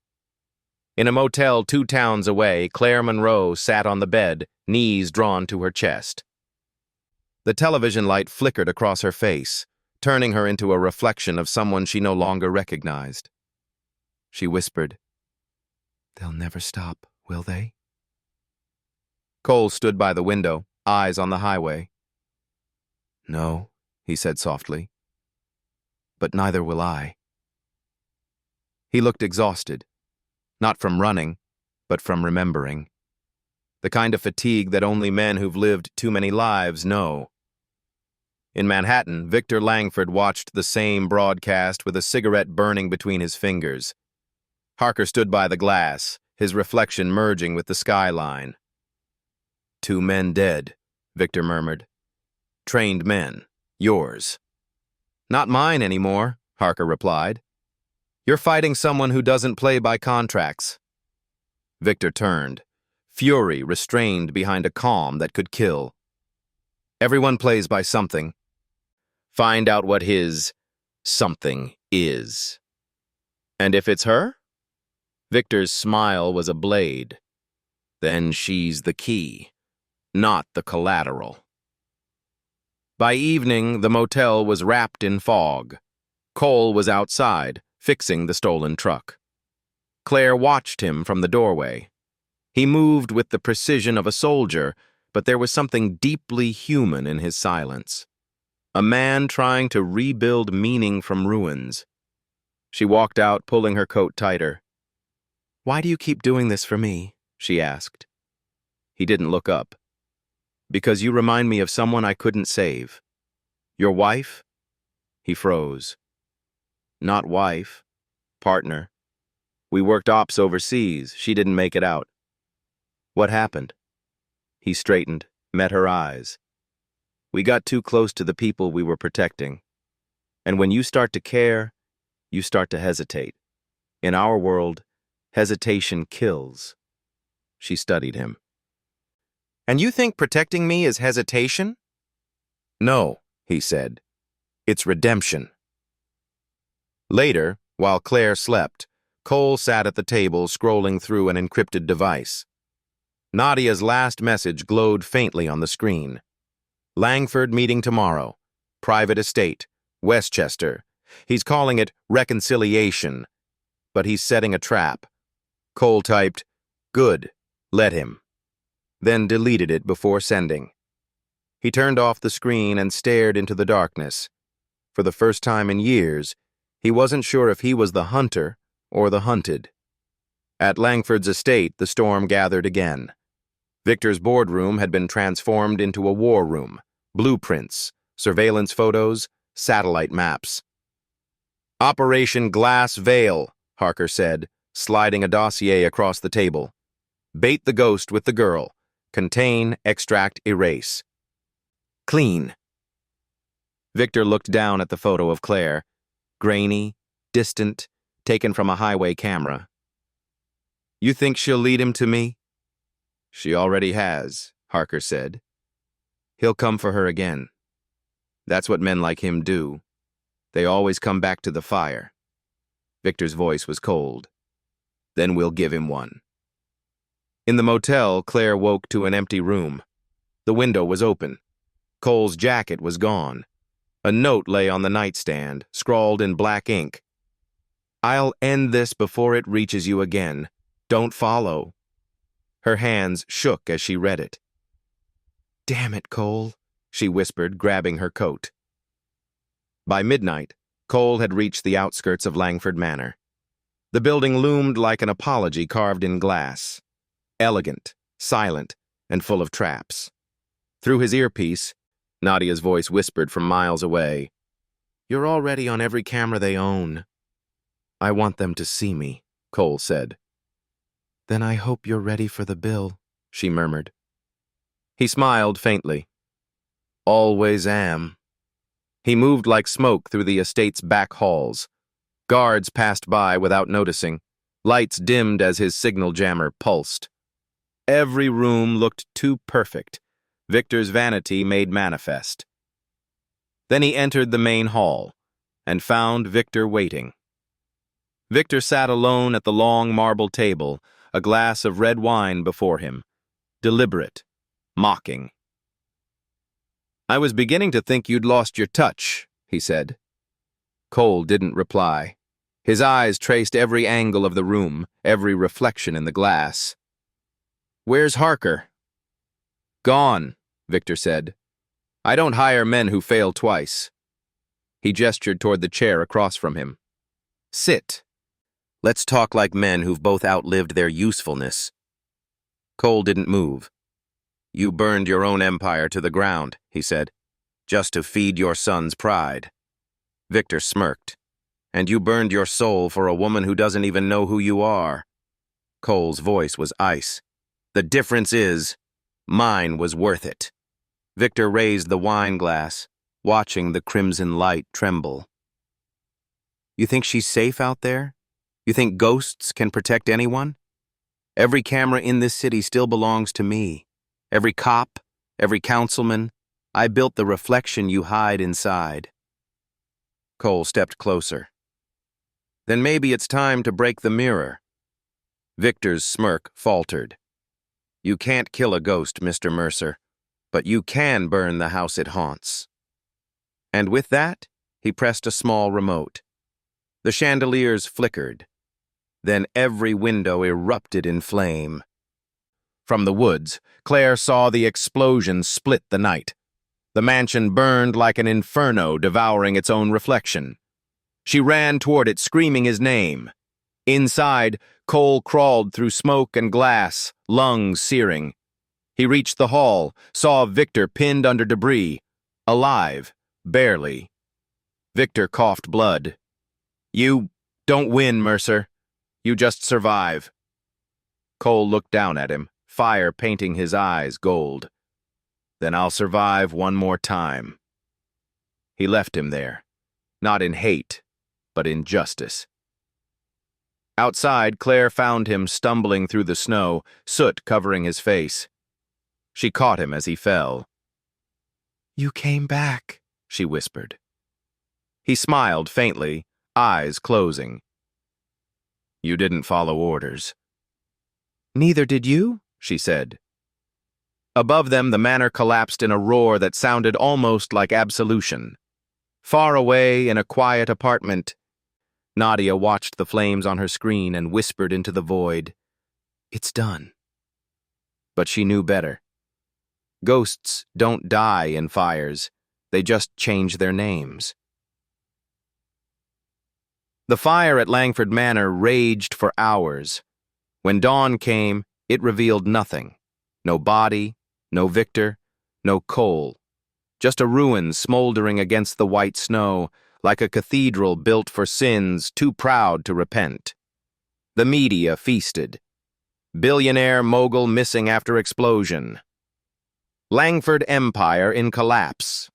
In a motel 2 towns away, Claire Monroe sat on the bed, knees drawn to her chest. The television light flickered across her face, turning her into a reflection of someone she no longer recognized. She whispered, "They'll never stop, will they?" Cole stood by the window, eyes on the highway. "No," he said softly. "But neither will I." He looked exhausted. Not from running, but from remembering. The kind of fatigue that only men who've lived too many lives know. In Manhattan, Victor Langford watched the same broadcast with a cigarette burning between his fingers. Harker stood by the glass, his reflection merging with the skyline. "2 men dead," Victor murmured. "Trained men. Yours." "Not mine anymore," Harker replied. "You're fighting someone who doesn't play by contracts." Victor turned, fury restrained behind a calm that could kill. "Everyone plays by something. Find out what his something is. And if it's her?" Victor's smile was a blade. "Then she's the key, not the collateral." By evening, the motel was wrapped in fog. Cole was outside, fixing the stolen truck. Claire watched him from the doorway. He moved with the precision of a soldier, but there was something deeply human in his silence. A man trying to rebuild meaning from ruins. She walked out, pulling her coat tighter. "Why do you keep doing this for me?" she asked. He didn't look up. "Because you remind me of someone I couldn't save." "Your wife?" He froze. "Not wife. Partner. We worked ops overseas. She didn't make it out." "What happened?" He straightened, met her eyes. "We got too close to the people we were protecting. And when you start to care, you start to hesitate. In our world, hesitation kills." She studied him. "And you think protecting me is hesitation?" "No," he said. "It's redemption." Later, while Claire slept, Cole sat at the table scrolling through an encrypted device. Nadia's last message glowed faintly on the screen. "Langford meeting tomorrow. Private estate. Westchester. He's calling it reconciliation. But he's setting a trap." Cole typed, "Good. Let him." then deleted it before sending. He turned off the screen and stared into the darkness. For the first time in years, he wasn't sure if he was the hunter or the hunted. At Langford's estate, the storm gathered again. Victor's boardroom had been transformed into a war room. Blueprints, surveillance photos, satellite maps. "Operation Glass Veil," Harker said, sliding a dossier across the table. "Bait the ghost with the girl. Contain, extract, erase. Clean." Victor looked down at the photo of Claire. Grainy, distant, taken from a highway camera. "You think she'll lead him to me?" "She already has," Harker said. "He'll come for her again. That's what men like him do. They always come back to the fire." Victor's voice was cold. "Then we'll give him one." In the motel, Claire woke to an empty room. The window was open. Cole's jacket was gone. A note lay on the nightstand, scrawled in black ink. "I'll end this before it reaches you again. Don't follow." Her hands shook as she read it. "Damn it, Cole," she whispered, grabbing her coat. By midnight, Cole had reached the outskirts of Langford Manor. The building loomed like an apology carved in glass. Elegant, silent, and full of traps. Through his earpiece, Nadia's voice whispered from miles away, "You're already on every camera they own." "I want them to see me," Cole said. "Then I hope you're ready for the bill," she murmured. He smiled faintly. "Always am." He moved like smoke through the estate's back halls. Guards passed by without noticing. Lights dimmed as his signal jammer pulsed. Every room looked too perfect. Victor's vanity made manifest. Then he entered the main hall and found Victor waiting. Victor sat alone at the long marble table, a glass of red wine before him, deliberate, mocking. "I was beginning to think you'd lost your touch," he said. Cole didn't reply. His eyes traced every angle of the room, every reflection in the glass. "Where's Harker?" "Gone," Victor said. "I don't hire men who fail twice." He gestured toward the chair across from him. "Sit. Let's talk like men who've both outlived their usefulness." Cole didn't move. "You burned your own empire to the ground," he said, "just to feed your son's pride." Victor smirked. "And you burned your soul for a woman who doesn't even know who you are." Cole's voice was ice. "The difference is, mine was worth it." Victor raised the wine glass, watching the crimson light tremble. "You think she's safe out there? You think ghosts can protect anyone? Every camera in this city still belongs to me. Every cop, every councilman. I built the reflection you hide inside." Cole stepped closer. "Then maybe it's time to break the mirror." Victor's smirk faltered. "You can't kill a ghost, Mr. Mercer, but you can burn the house it haunts." And with that, he pressed a small remote. The chandeliers flickered. Then every window erupted in flame. From the woods, Claire saw the explosion split the night. The mansion burned like an inferno, devouring its own reflection. She ran toward it, screaming his name. Inside, Cole crawled through smoke and glass, lungs searing. He reached the hall, saw Victor pinned under debris, alive, barely. Victor coughed blood. "You don't win, Mercer. You just survive." Cole looked down at him, fire painting his eyes gold. "Then I'll survive one more time." He left him there, not in hate, but in justice. Outside, Claire found him stumbling through the snow, soot covering his face. She caught him as he fell. "You came back," she whispered. He smiled faintly, eyes closing. "You didn't follow orders." "Neither did you," she said. Above them, the manor collapsed in a roar that sounded almost like absolution. Far away, in a quiet apartment, Nadia watched the flames on her screen and whispered into the void, "It's done." but she knew better. Ghosts don't die in fires, they just change their names. The fire at Langford Manor raged for hours. When dawn came, it revealed nothing. No body, no victor, no coal. Just a ruin smoldering against the white snow, like a cathedral built for sins too proud to repent. The media feasted. Billionaire mogul missing after explosion. Langford Empire in collapse.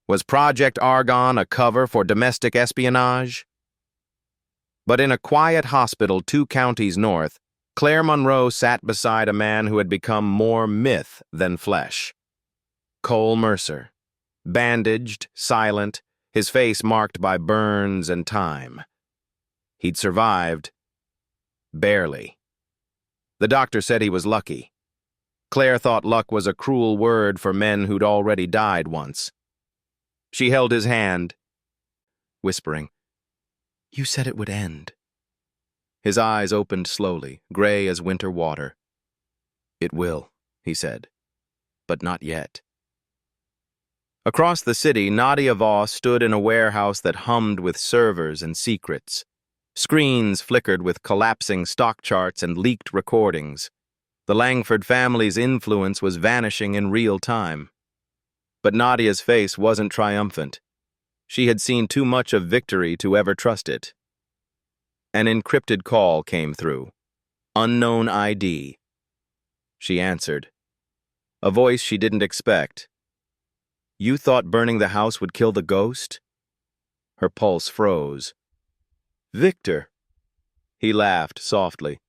Was Project Argon a cover for domestic espionage? But in a quiet hospital 2 counties north, Claire Monroe sat beside a man who had become more myth than flesh. Cole Mercer. Bandaged, silent, his face marked by burns and time. He'd survived. Barely. The doctor said he was lucky. Claire thought luck was a cruel word for men who'd already died once. She held his hand, whispering, "You said it would end." His eyes opened slowly, gray as winter water. "It will," he said, "but not yet." Across the city, Nadia Voss stood in a warehouse that hummed with servers and secrets. Screens flickered with collapsing stock charts and leaked recordings. The Langford family's influence was vanishing in real time. But Nadia's face wasn't triumphant. She had seen too much of victory to ever trust it. An encrypted call came through. Unknown ID. She answered. A voice she didn't expect. "You thought burning the house would kill the ghost?" Her pulse froze. "Victor." He laughed softly.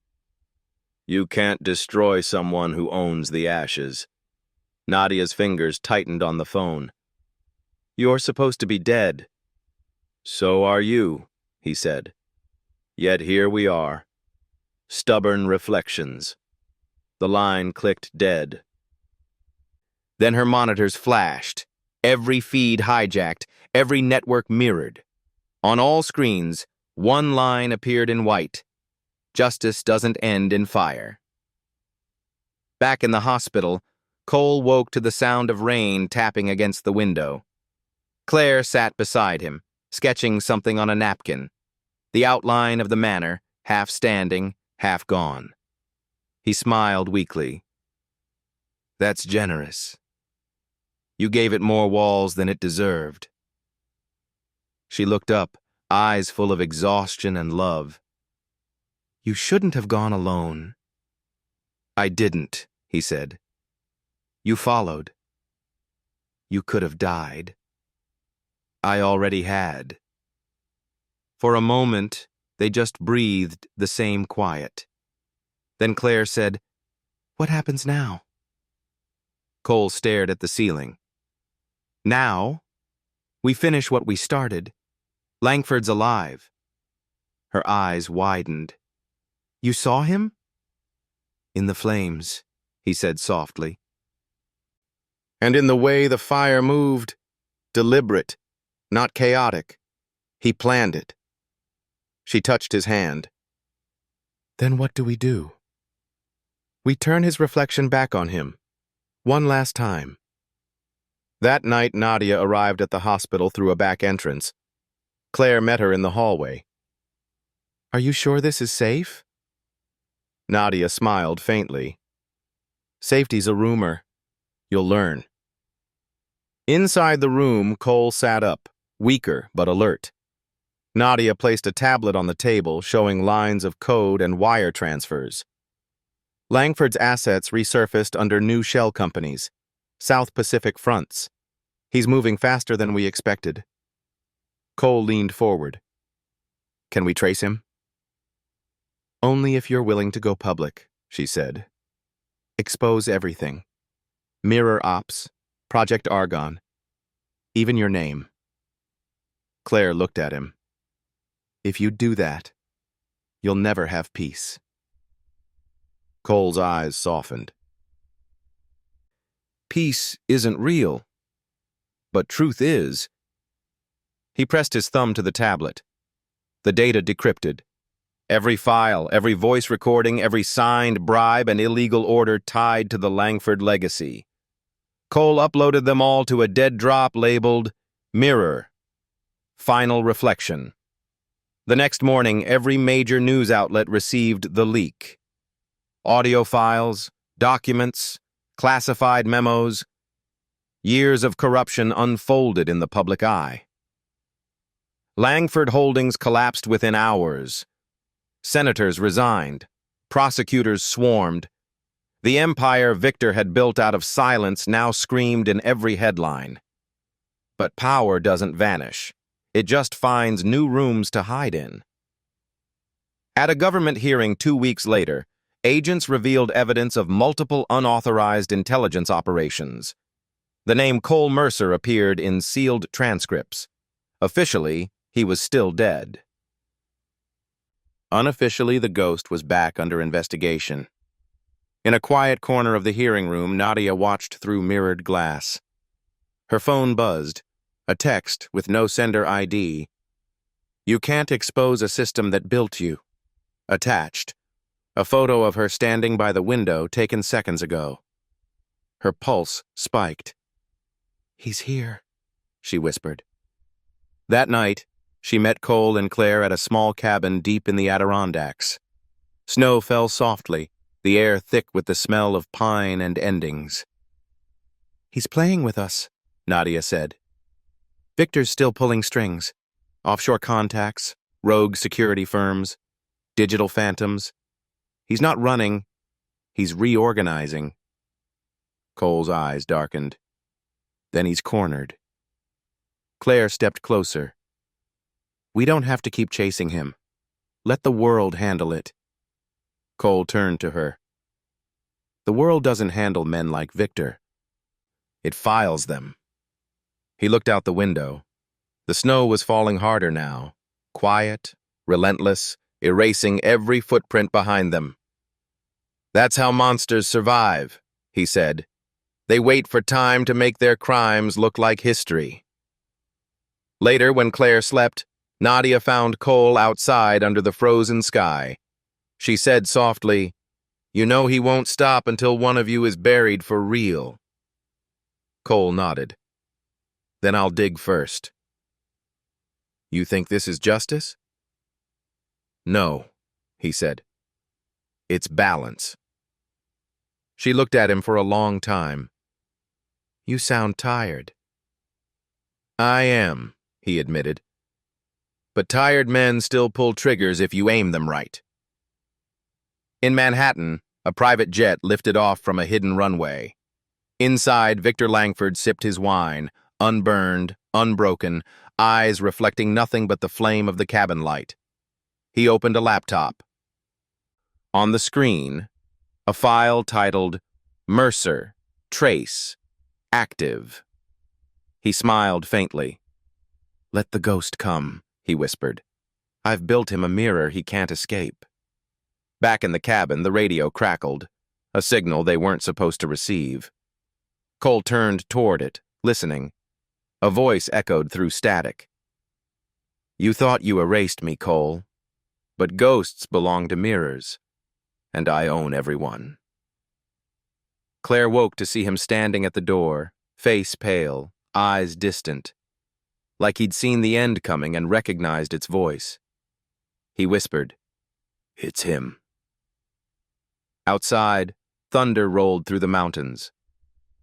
"You can't destroy someone who owns the ashes." Nadia's fingers tightened on the phone. "You're supposed to be dead." "So are you," he said. "Yet here we are. Stubborn reflections." The line clicked dead. Then her monitors flashed. Every feed hijacked, every network mirrored. On all screens, one line appeared in white. Justice doesn't end in fire. Back in the hospital, Cole woke to the sound of rain tapping against the window. Claire sat beside him, sketching something on a napkin. The outline of the manor, half standing, half gone. He smiled weakly. "That's generous. You gave it more walls than it deserved." She looked up, eyes full of exhaustion and love. "You shouldn't have gone alone." "I didn't," he said. "You followed. You could have died." "I already had." For a moment, they just breathed the same quiet. Then Claire said, "What happens now?" Cole stared at the ceiling. "Now, we finish what we started. Langford's alive." Her eyes widened. "You saw him?" "In the flames," he said softly. "And in the way the fire moved, deliberate, not chaotic. He planned it." She touched his hand. "Then what do we do?" "We turn his reflection back on him. One last time." That night, Nadia arrived at the hospital through a back entrance. Claire met her in the hallway. "Are you sure this is safe?" Nadia smiled faintly. "Safety's a rumor. You'll learn." Inside the room, Cole sat up, weaker but alert. Nadia placed a tablet on the table showing lines of code and wire transfers. Langford's assets resurfaced under new shell companies, South Pacific fronts. He's moving faster than we expected. Cole leaned forward. "Can we trace him?" "Only if you're willing to go public," she said. "Expose everything. Mirror Ops, Project Argon, even your name." Claire looked at him. "If you do that, you'll never have peace." Cole's eyes softened. "Peace isn't real, but truth is." He pressed his thumb to the tablet. The data decrypted. Every file, every voice recording, every signed bribe and illegal order tied to the Langford legacy. Cole uploaded them all to a dead drop labeled Mirror. Final reflection. The next morning, every major news outlet received the leak. Audio files, documents, classified memos, years of corruption unfolded in the public eye. Langford Holdings collapsed within hours. Senators resigned. Prosecutors swarmed. The empire Victor had built out of silence now screamed in every headline. But power doesn't vanish. It just finds new rooms to hide in. At a government hearing 2 weeks later, agents revealed evidence of multiple unauthorized intelligence operations. The name Cole Mercer appeared in sealed transcripts. Officially, he was still dead. Unofficially, the ghost was back under investigation. In a quiet corner of the hearing room, Nadia watched through mirrored glass. Her phone buzzed. A text with no sender ID. "You can't expose a system that built you." Attached. A photo of her standing by the window taken seconds ago. Her pulse spiked. "He's here," she whispered. That night, she met Cole and Claire at a small cabin deep in the Adirondacks. Snow fell softly, the air thick with the smell of pine and endings. "He's playing with us," Nadia said. "Victor's still pulling strings. Offshore contacts, rogue security firms, digital phantoms. He's not running, he's reorganizing." Cole's eyes darkened. Then he's cornered. Claire stepped closer. "We don't have to keep chasing him. Let the world handle it." Cole turned to her. "The world doesn't handle men like Victor. It files them." He looked out the window. The snow was falling harder now, quiet, relentless, erasing every footprint behind them. "That's how monsters survive," he said. "They wait for time to make their crimes look like history." Later, when Claire slept, Nadia found Cole outside under the frozen sky. She said softly, "You know he won't stop until one of you is buried for real." Cole nodded. "Then I'll dig first." "You think this is justice?" "No," he said. "It's balance." She looked at him for a long time. "You sound tired." "I am," he admitted. "But tired men still pull triggers if you aim them right." In Manhattan, a private jet lifted off from a hidden runway. Inside, Victor Langford sipped his wine, unburned, unbroken, eyes reflecting nothing but the flame of the cabin light. He opened a laptop. On the screen, a file titled Mercer, Trace, Active. He smiled faintly. "Let the ghost come," he whispered. "I've built him a mirror he can't escape." Back in the cabin, the radio crackled, a signal they weren't supposed to receive. Cole turned toward it, listening. A voice echoed through static. "You thought you erased me, Cole, but ghosts belong to mirrors, and I own every one." Claire woke to see him standing at the door, face pale, eyes distant, like he'd seen the end coming and recognized its voice. He whispered, "It's him." Outside, thunder rolled through the mountains.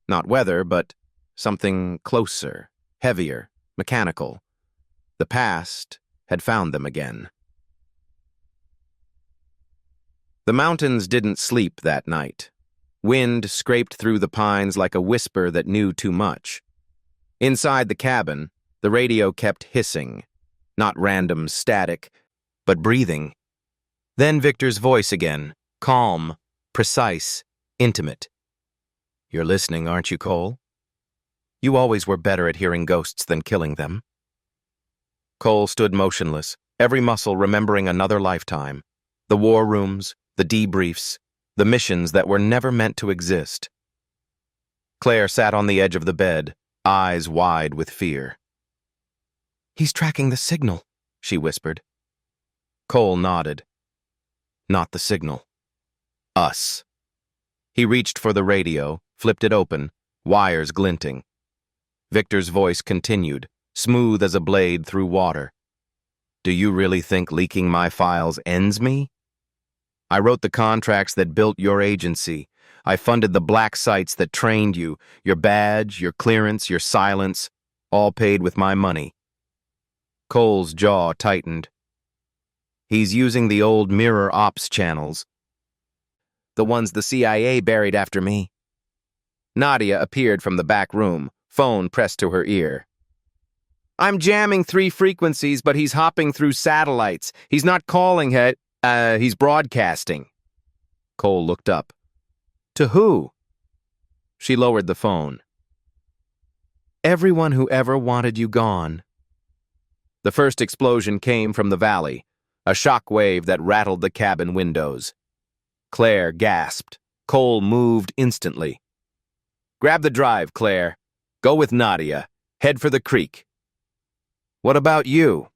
Not weather, but something closer, heavier, mechanical. The past had found them again. The mountains didn't sleep that night. Wind scraped through the pines like a whisper that knew too much. Inside the cabin, the radio kept hissing, not random static, but breathing. Then Victor's voice again, calm, precise, intimate. "You're listening, aren't you, Cole? You always were better at hearing ghosts than killing them." Cole stood motionless, every muscle remembering another lifetime. The war rooms, the debriefs, the missions that were never meant to exist. Claire sat on the edge of the bed, eyes wide with fear. "He's tracking the signal," she whispered. Cole nodded. Not the signal. Us. He reached for the radio, flipped it open, wires glinting. Victor's voice continued, smooth as a blade through water. Do you really think leaking my files ends me? I wrote the contracts that built your agency. I funded the black sites that trained you, your badge, your clearance, your silence, all paid with my money. Cole's jaw tightened. He's using the old mirror ops channels. The ones the CIA buried after me. Nadia appeared from the back room, phone pressed to her ear. I'm jamming 3 frequencies, but he's hopping through satellites. He's not calling he's broadcasting. Cole looked up. To who? She lowered the phone. Everyone who ever wanted you gone. The first explosion came from the valley, a shock wave that rattled the cabin windows. Claire gasped. Cole moved instantly. Grab the drive, Claire. Go with Nadia. Head for the creek. What about you?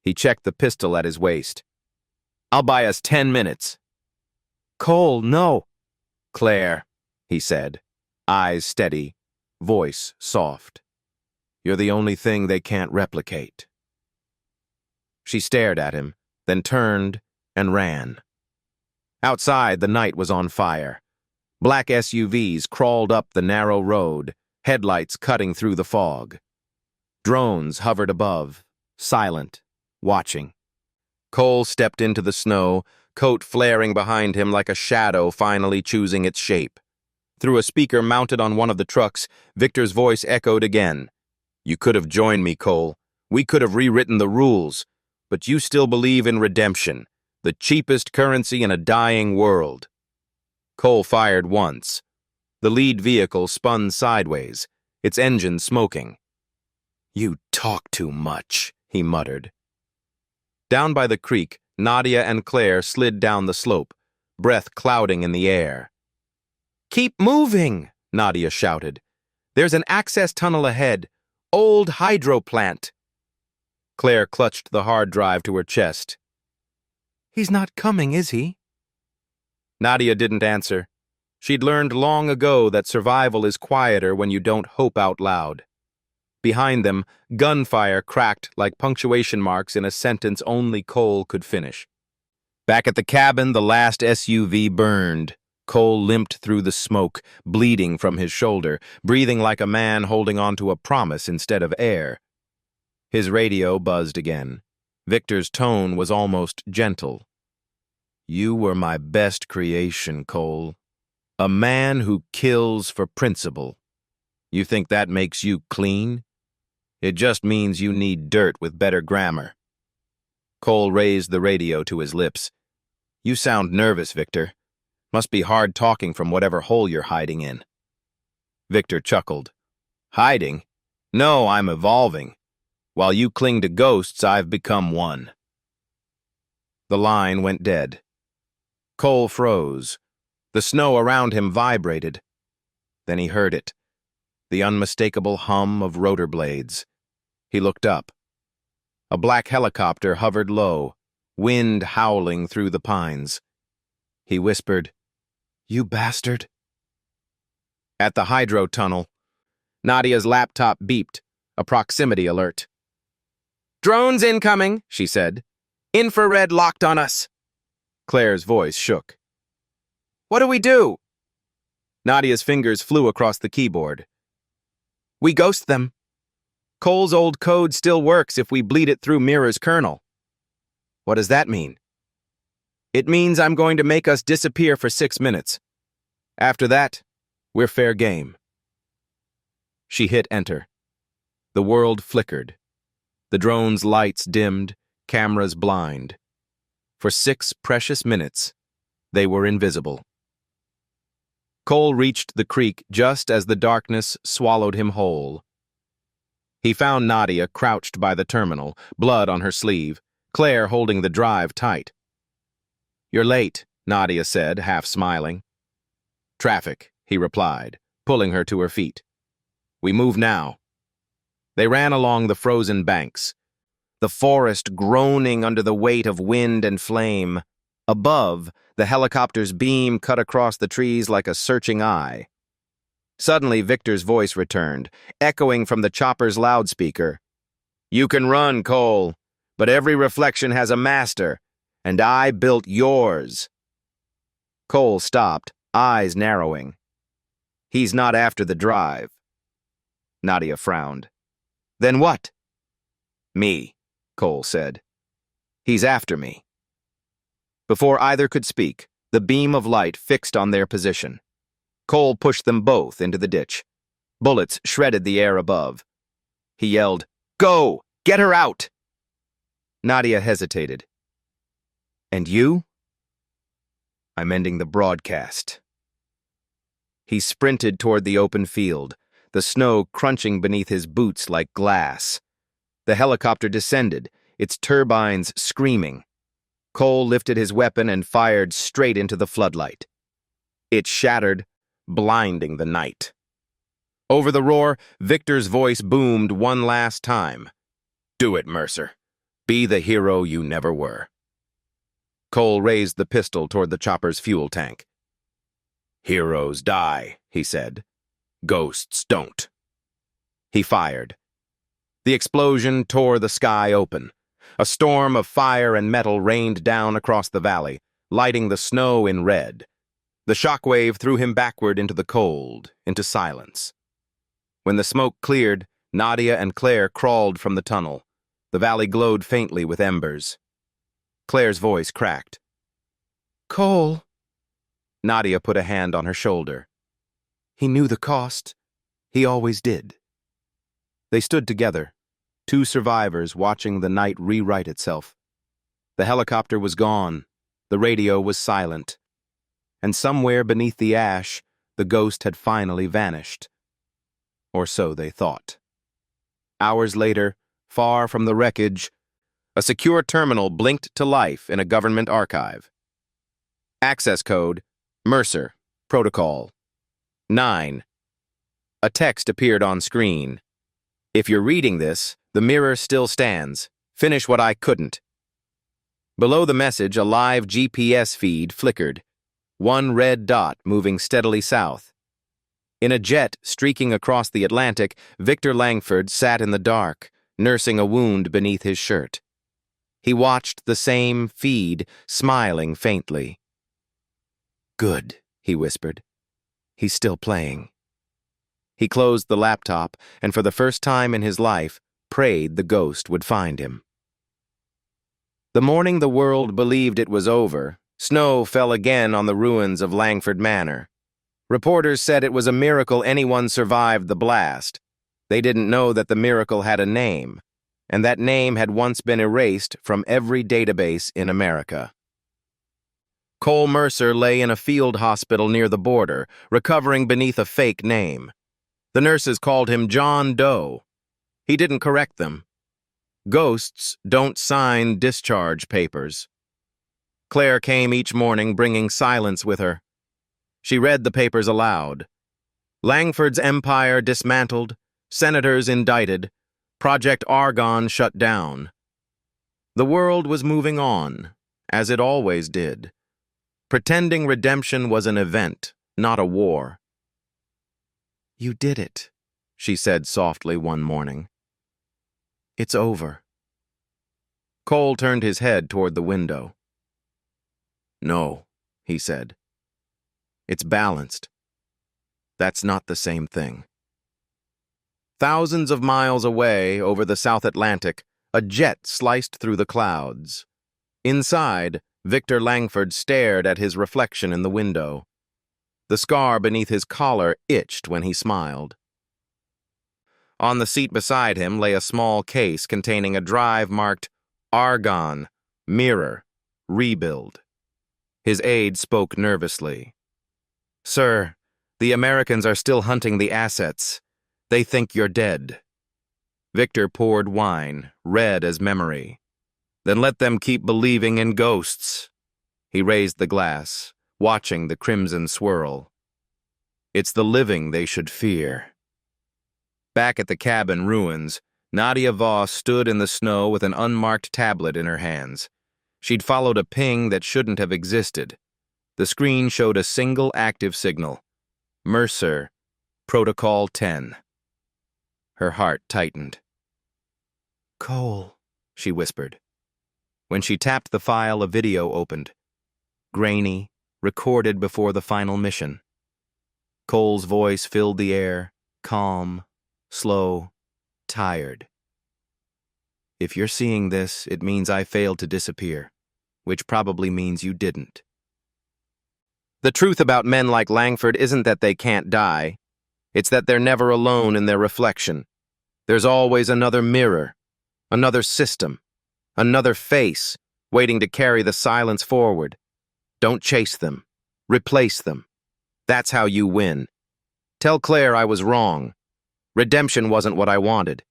He checked the pistol at his waist. I'll buy us 10 minutes. Cole, no. Claire, he said, eyes steady, voice soft. You're the only thing they can't replicate. She stared at him, then turned and ran. Outside, the night was on fire. Black SUVs crawled up the narrow road, headlights cutting through the fog. Drones hovered above, silent, watching. Cole stepped into the snow, coat flaring behind him like a shadow finally choosing its shape. Through a speaker mounted on one of the trucks, Victor's voice echoed again. You could have joined me, Cole. We could have rewritten the rules. But you still believe in redemption, the cheapest currency in a dying world. Cole fired once. The lead vehicle spun sideways, its engine smoking. You talk too much, he muttered. Down by the creek, Nadia and Claire slid down the slope, breath clouding in the air. Keep moving, Nadia shouted. There's an access tunnel ahead. Old hydro plant. Claire clutched the hard drive to her chest. He's not coming, is he? Nadia didn't answer. She'd learned long ago that survival is quieter when you don't hope out loud. Behind them, gunfire cracked like punctuation marks in a sentence only Cole could finish. Back at the cabin, the last SUV burned. Cole limped through the smoke, bleeding from his shoulder, breathing like a man holding on to a promise instead of air. His radio buzzed again. Victor's tone was almost gentle. You were my best creation, Cole. A man who kills for principle. You think that makes you clean? It just means you need dirt with better grammar. Cole raised the radio to his lips. You sound nervous, Victor. Must be hard talking from whatever hole you're hiding in. Victor chuckled. Hiding? No, I'm evolving. While you cling to ghosts, I've become one. The line went dead. Cole froze. The snow around him vibrated. Then he heard it. The unmistakable hum of rotor blades. He looked up. A black helicopter hovered low, wind howling through the pines. He whispered, You bastard. At the hydro tunnel, Nadia's laptop beeped, a proximity alert. Drones incoming, she said. Infrared locked on us. Claire's voice shook. What do we do? Nadia's fingers flew across the keyboard. We ghost them. Cole's old code still works if we bleed it through Mirror's kernel. What does that mean? It means I'm going to make us disappear for 6 minutes. After that, we're fair game. She hit enter. The world flickered. The drone's lights dimmed, cameras blind. For 6 precious minutes, they were invisible. Cole reached the creek just as the darkness swallowed him whole. He found Nadia crouched by the terminal, blood on her sleeve, Claire holding the drive tight. You're late, Nadia said, half smiling. Traffic, he replied, pulling her to her feet. We move now. They ran along the frozen banks, the forest groaning under the weight of wind and flame. Above, the helicopter's beam cut across the trees like a searching eye. Suddenly, Victor's voice returned, echoing from the chopper's loudspeaker. "You can run, Cole, but every reflection has a master, and I built yours." Cole stopped, eyes narrowing. "He's not after the drive." Nadia frowned. "Then what?" "Me," Cole said. "He's after me." Before either could speak, the beam of light fixed on their position. Cole pushed them both into the ditch. Bullets shredded the air above. He yelled, "Go! Get her out!" Nadia hesitated. "And you?" "I'm ending the broadcast." He sprinted toward the open field, the snow crunching beneath his boots like glass. The helicopter descended, its turbines screaming. Cole lifted his weapon and fired straight into the floodlight. It shattered, blinding the night. Over the roar, Victor's voice boomed one last time. "Do it, Mercer. Be the hero you never were." Cole raised the pistol toward the chopper's fuel tank. "Heroes die," he said. "Ghosts don't." He fired. The explosion tore the sky open. A storm of fire and metal rained down across the valley, lighting the snow in red. The shockwave threw him backward into the cold, into silence. When the smoke cleared, Nadia and Claire crawled from the tunnel. The valley glowed faintly with embers. Claire's voice cracked. "Cole." Nadia put a hand on her shoulder. "He knew the cost. He always did." They stood together, two survivors watching the night rewrite itself. The helicopter was gone. The radio was silent. And somewhere beneath the ash, the ghost had finally vanished. Or so they thought. Hours later, far from the wreckage, a secure terminal blinked to life in a government archive. Access code, Mercer, protocol 9. A text appeared on screen. "If you're reading this, the mirror still stands. Finish what I couldn't." Below the message, a live GPS feed flickered. One red dot moving steadily south. In a jet streaking across the Atlantic, Victor Langford sat in the dark, nursing a wound beneath his shirt. He watched the same feed, smiling faintly. "Good," he whispered. "He's still playing." He closed the laptop and for the first time in his life, prayed the ghost would find him. The morning the world believed it was over, snow fell again on the ruins of Langford Manor. Reporters said it was a miracle anyone survived the blast. They didn't know that the miracle had a name, and that name had once been erased from every database in America. Cole Mercer lay in a field hospital near the border, recovering beneath a fake name. The nurses called him John Doe. He didn't correct them. Ghosts don't sign discharge papers. Claire came each morning bringing silence with her. She read the papers aloud. Langford's empire dismantled, senators indicted, Project Argonne shut down. The world was moving on, as it always did. Pretending redemption was an event, not a war. "You did it," she said softly one morning. "It's over." Cole turned his head toward the window. "No," he said. "It's balanced. That's not the same thing." Thousands of miles away over the South Atlantic, a jet sliced through the clouds. Inside, Victor Langford stared at his reflection in the window. The scar beneath his collar itched when he smiled. On the seat beside him lay a small case containing a drive marked Argonne, Mirror, Rebuild. His aide spoke nervously. "Sir, the Americans are still hunting the assets. They think you're dead." Victor poured wine, red as memory. "Then let them keep believing in ghosts." He raised the glass, watching the crimson swirl. "It's the living they should fear." Back at the cabin ruins, Nadia Voss stood in the snow with an unmarked tablet in her hands. She'd followed a ping that shouldn't have existed. The screen showed a single active signal. Mercer, Protocol 10. Her heart tightened. "Cole," she whispered. When she tapped the file, a video opened. Grainy, recorded before the final mission. Cole's voice filled the air, calm, slow, tired. "If you're seeing this, it means I failed to disappear, which probably means you didn't." The truth about men like Langford isn't that they can't die. It's that they're never alone in their reflection. There's always another mirror, another system, another face, waiting to carry the silence forward. Don't chase them. Replace them. That's how you win. Tell Claire I was wrong. Redemption wasn't what I wanted.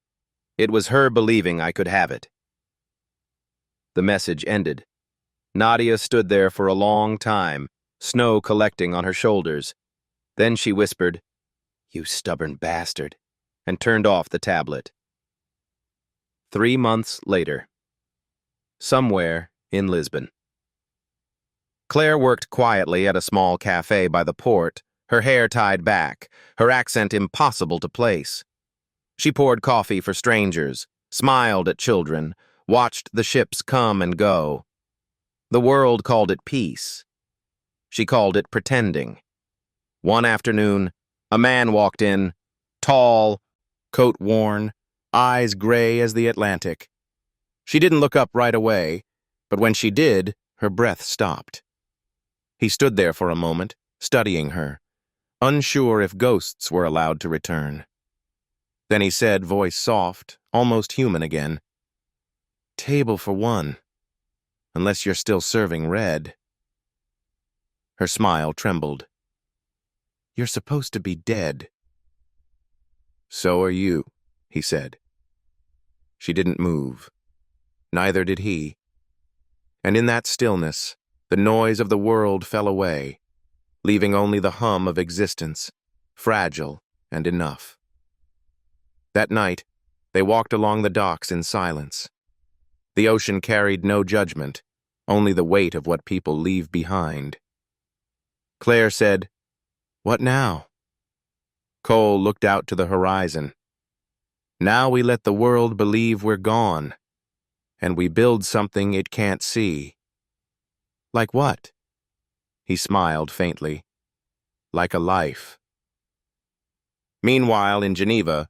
It was her believing I could have it. The message ended. Nadia stood there for a long time, snow collecting on her shoulders. Then she whispered, "You stubborn bastard," and turned off the tablet. 3 months later. Somewhere in Lisbon. Claire worked quietly at a small cafe by the port, her hair tied back, her accent impossible to place. She poured coffee for strangers, smiled at children, watched the ships come and go. The world called it peace. She called it pretending. One afternoon, a man walked in, tall, coat worn, eyes gray as the Atlantic. She didn't look up right away, but when she did, her breath stopped. He stood there for a moment, studying her, unsure if ghosts were allowed to return. Then he said, voice soft, almost human again, "Table for one, unless you're still serving red." Her smile trembled. "You're supposed to be dead." "So are you," he said. She didn't move. Neither did he. And in that stillness, the noise of the world fell away, leaving only the hum of existence, fragile and enough. That night, they walked along the docks in silence. The ocean carried no judgment, only the weight of what people leave behind. Claire said, "What now?" Cole looked out to the horizon. "Now we let the world believe we're gone, and we build something it can't see." "Like what?" He smiled faintly. "Like a life." Meanwhile, in Geneva,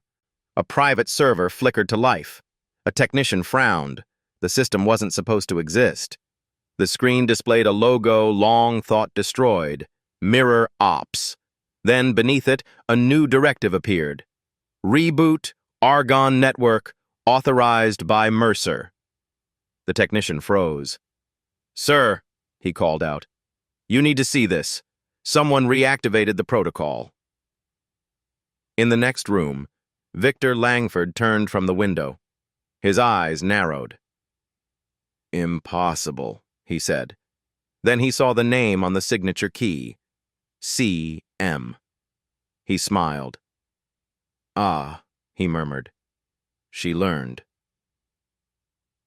a private server flickered to life. A technician frowned. The system wasn't supposed to exist. The screen displayed a logo long thought destroyed, Mirror Ops. Then, beneath it, a new directive appeared. Reboot Argon Network, authorized by Mercer. The technician froze. "Sir," he called out, "you need to see this. Someone reactivated the protocol." In the next room, Victor Langford turned from the window. His eyes narrowed. "Impossible," he said. Then he saw the name on the signature key. C.M. He smiled. "Ah," he murmured. She learned.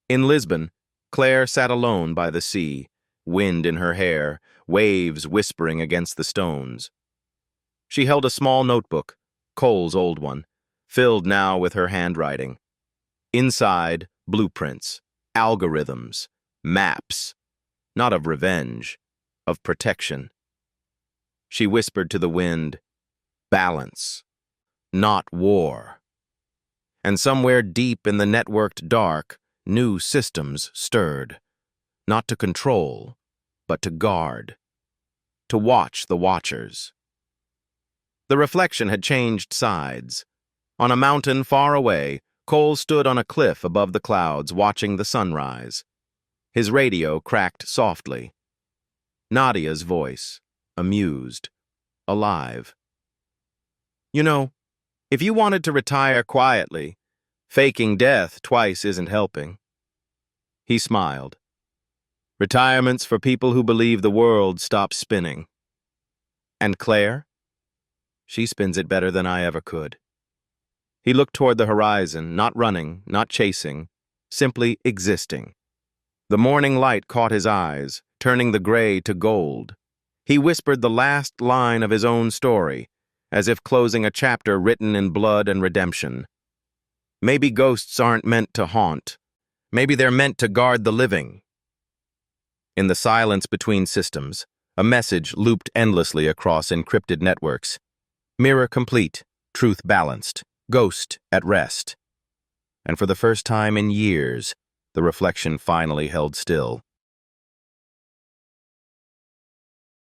In Lisbon, Claire sat alone by the sea, wind in her hair, waves whispering against the stones. She held a small notebook, Cole's old one, filled now with her handwriting. Inside, blueprints, algorithms, maps, not of revenge, of protection. She whispered to the wind, "Balance, not war." And somewhere deep in the networked dark, new systems stirred, not to control, but to guard, to watch the watchers. The reflection had changed sides. On a mountain far away, Cole stood on a cliff above the clouds watching the sunrise. His radio cracked softly. Nadia's voice, amused, alive. "You know, if you wanted to retire quietly, faking death twice isn't helping." He smiled. "Retirement's for people who believe the world stops spinning." "And Claire?" "She spins it better than I ever could." He looked toward the horizon, not running, not chasing, simply existing. The morning light caught his eyes, turning the gray to gold. He whispered the last line of his own story, as if closing a chapter written in blood and redemption. Maybe ghosts aren't meant to haunt. Maybe they're meant to guard the living. In the silence between systems, a message looped endlessly across encrypted networks. Mirror complete, truth balanced, ghost at rest. And for the first time in years, the reflection finally held still.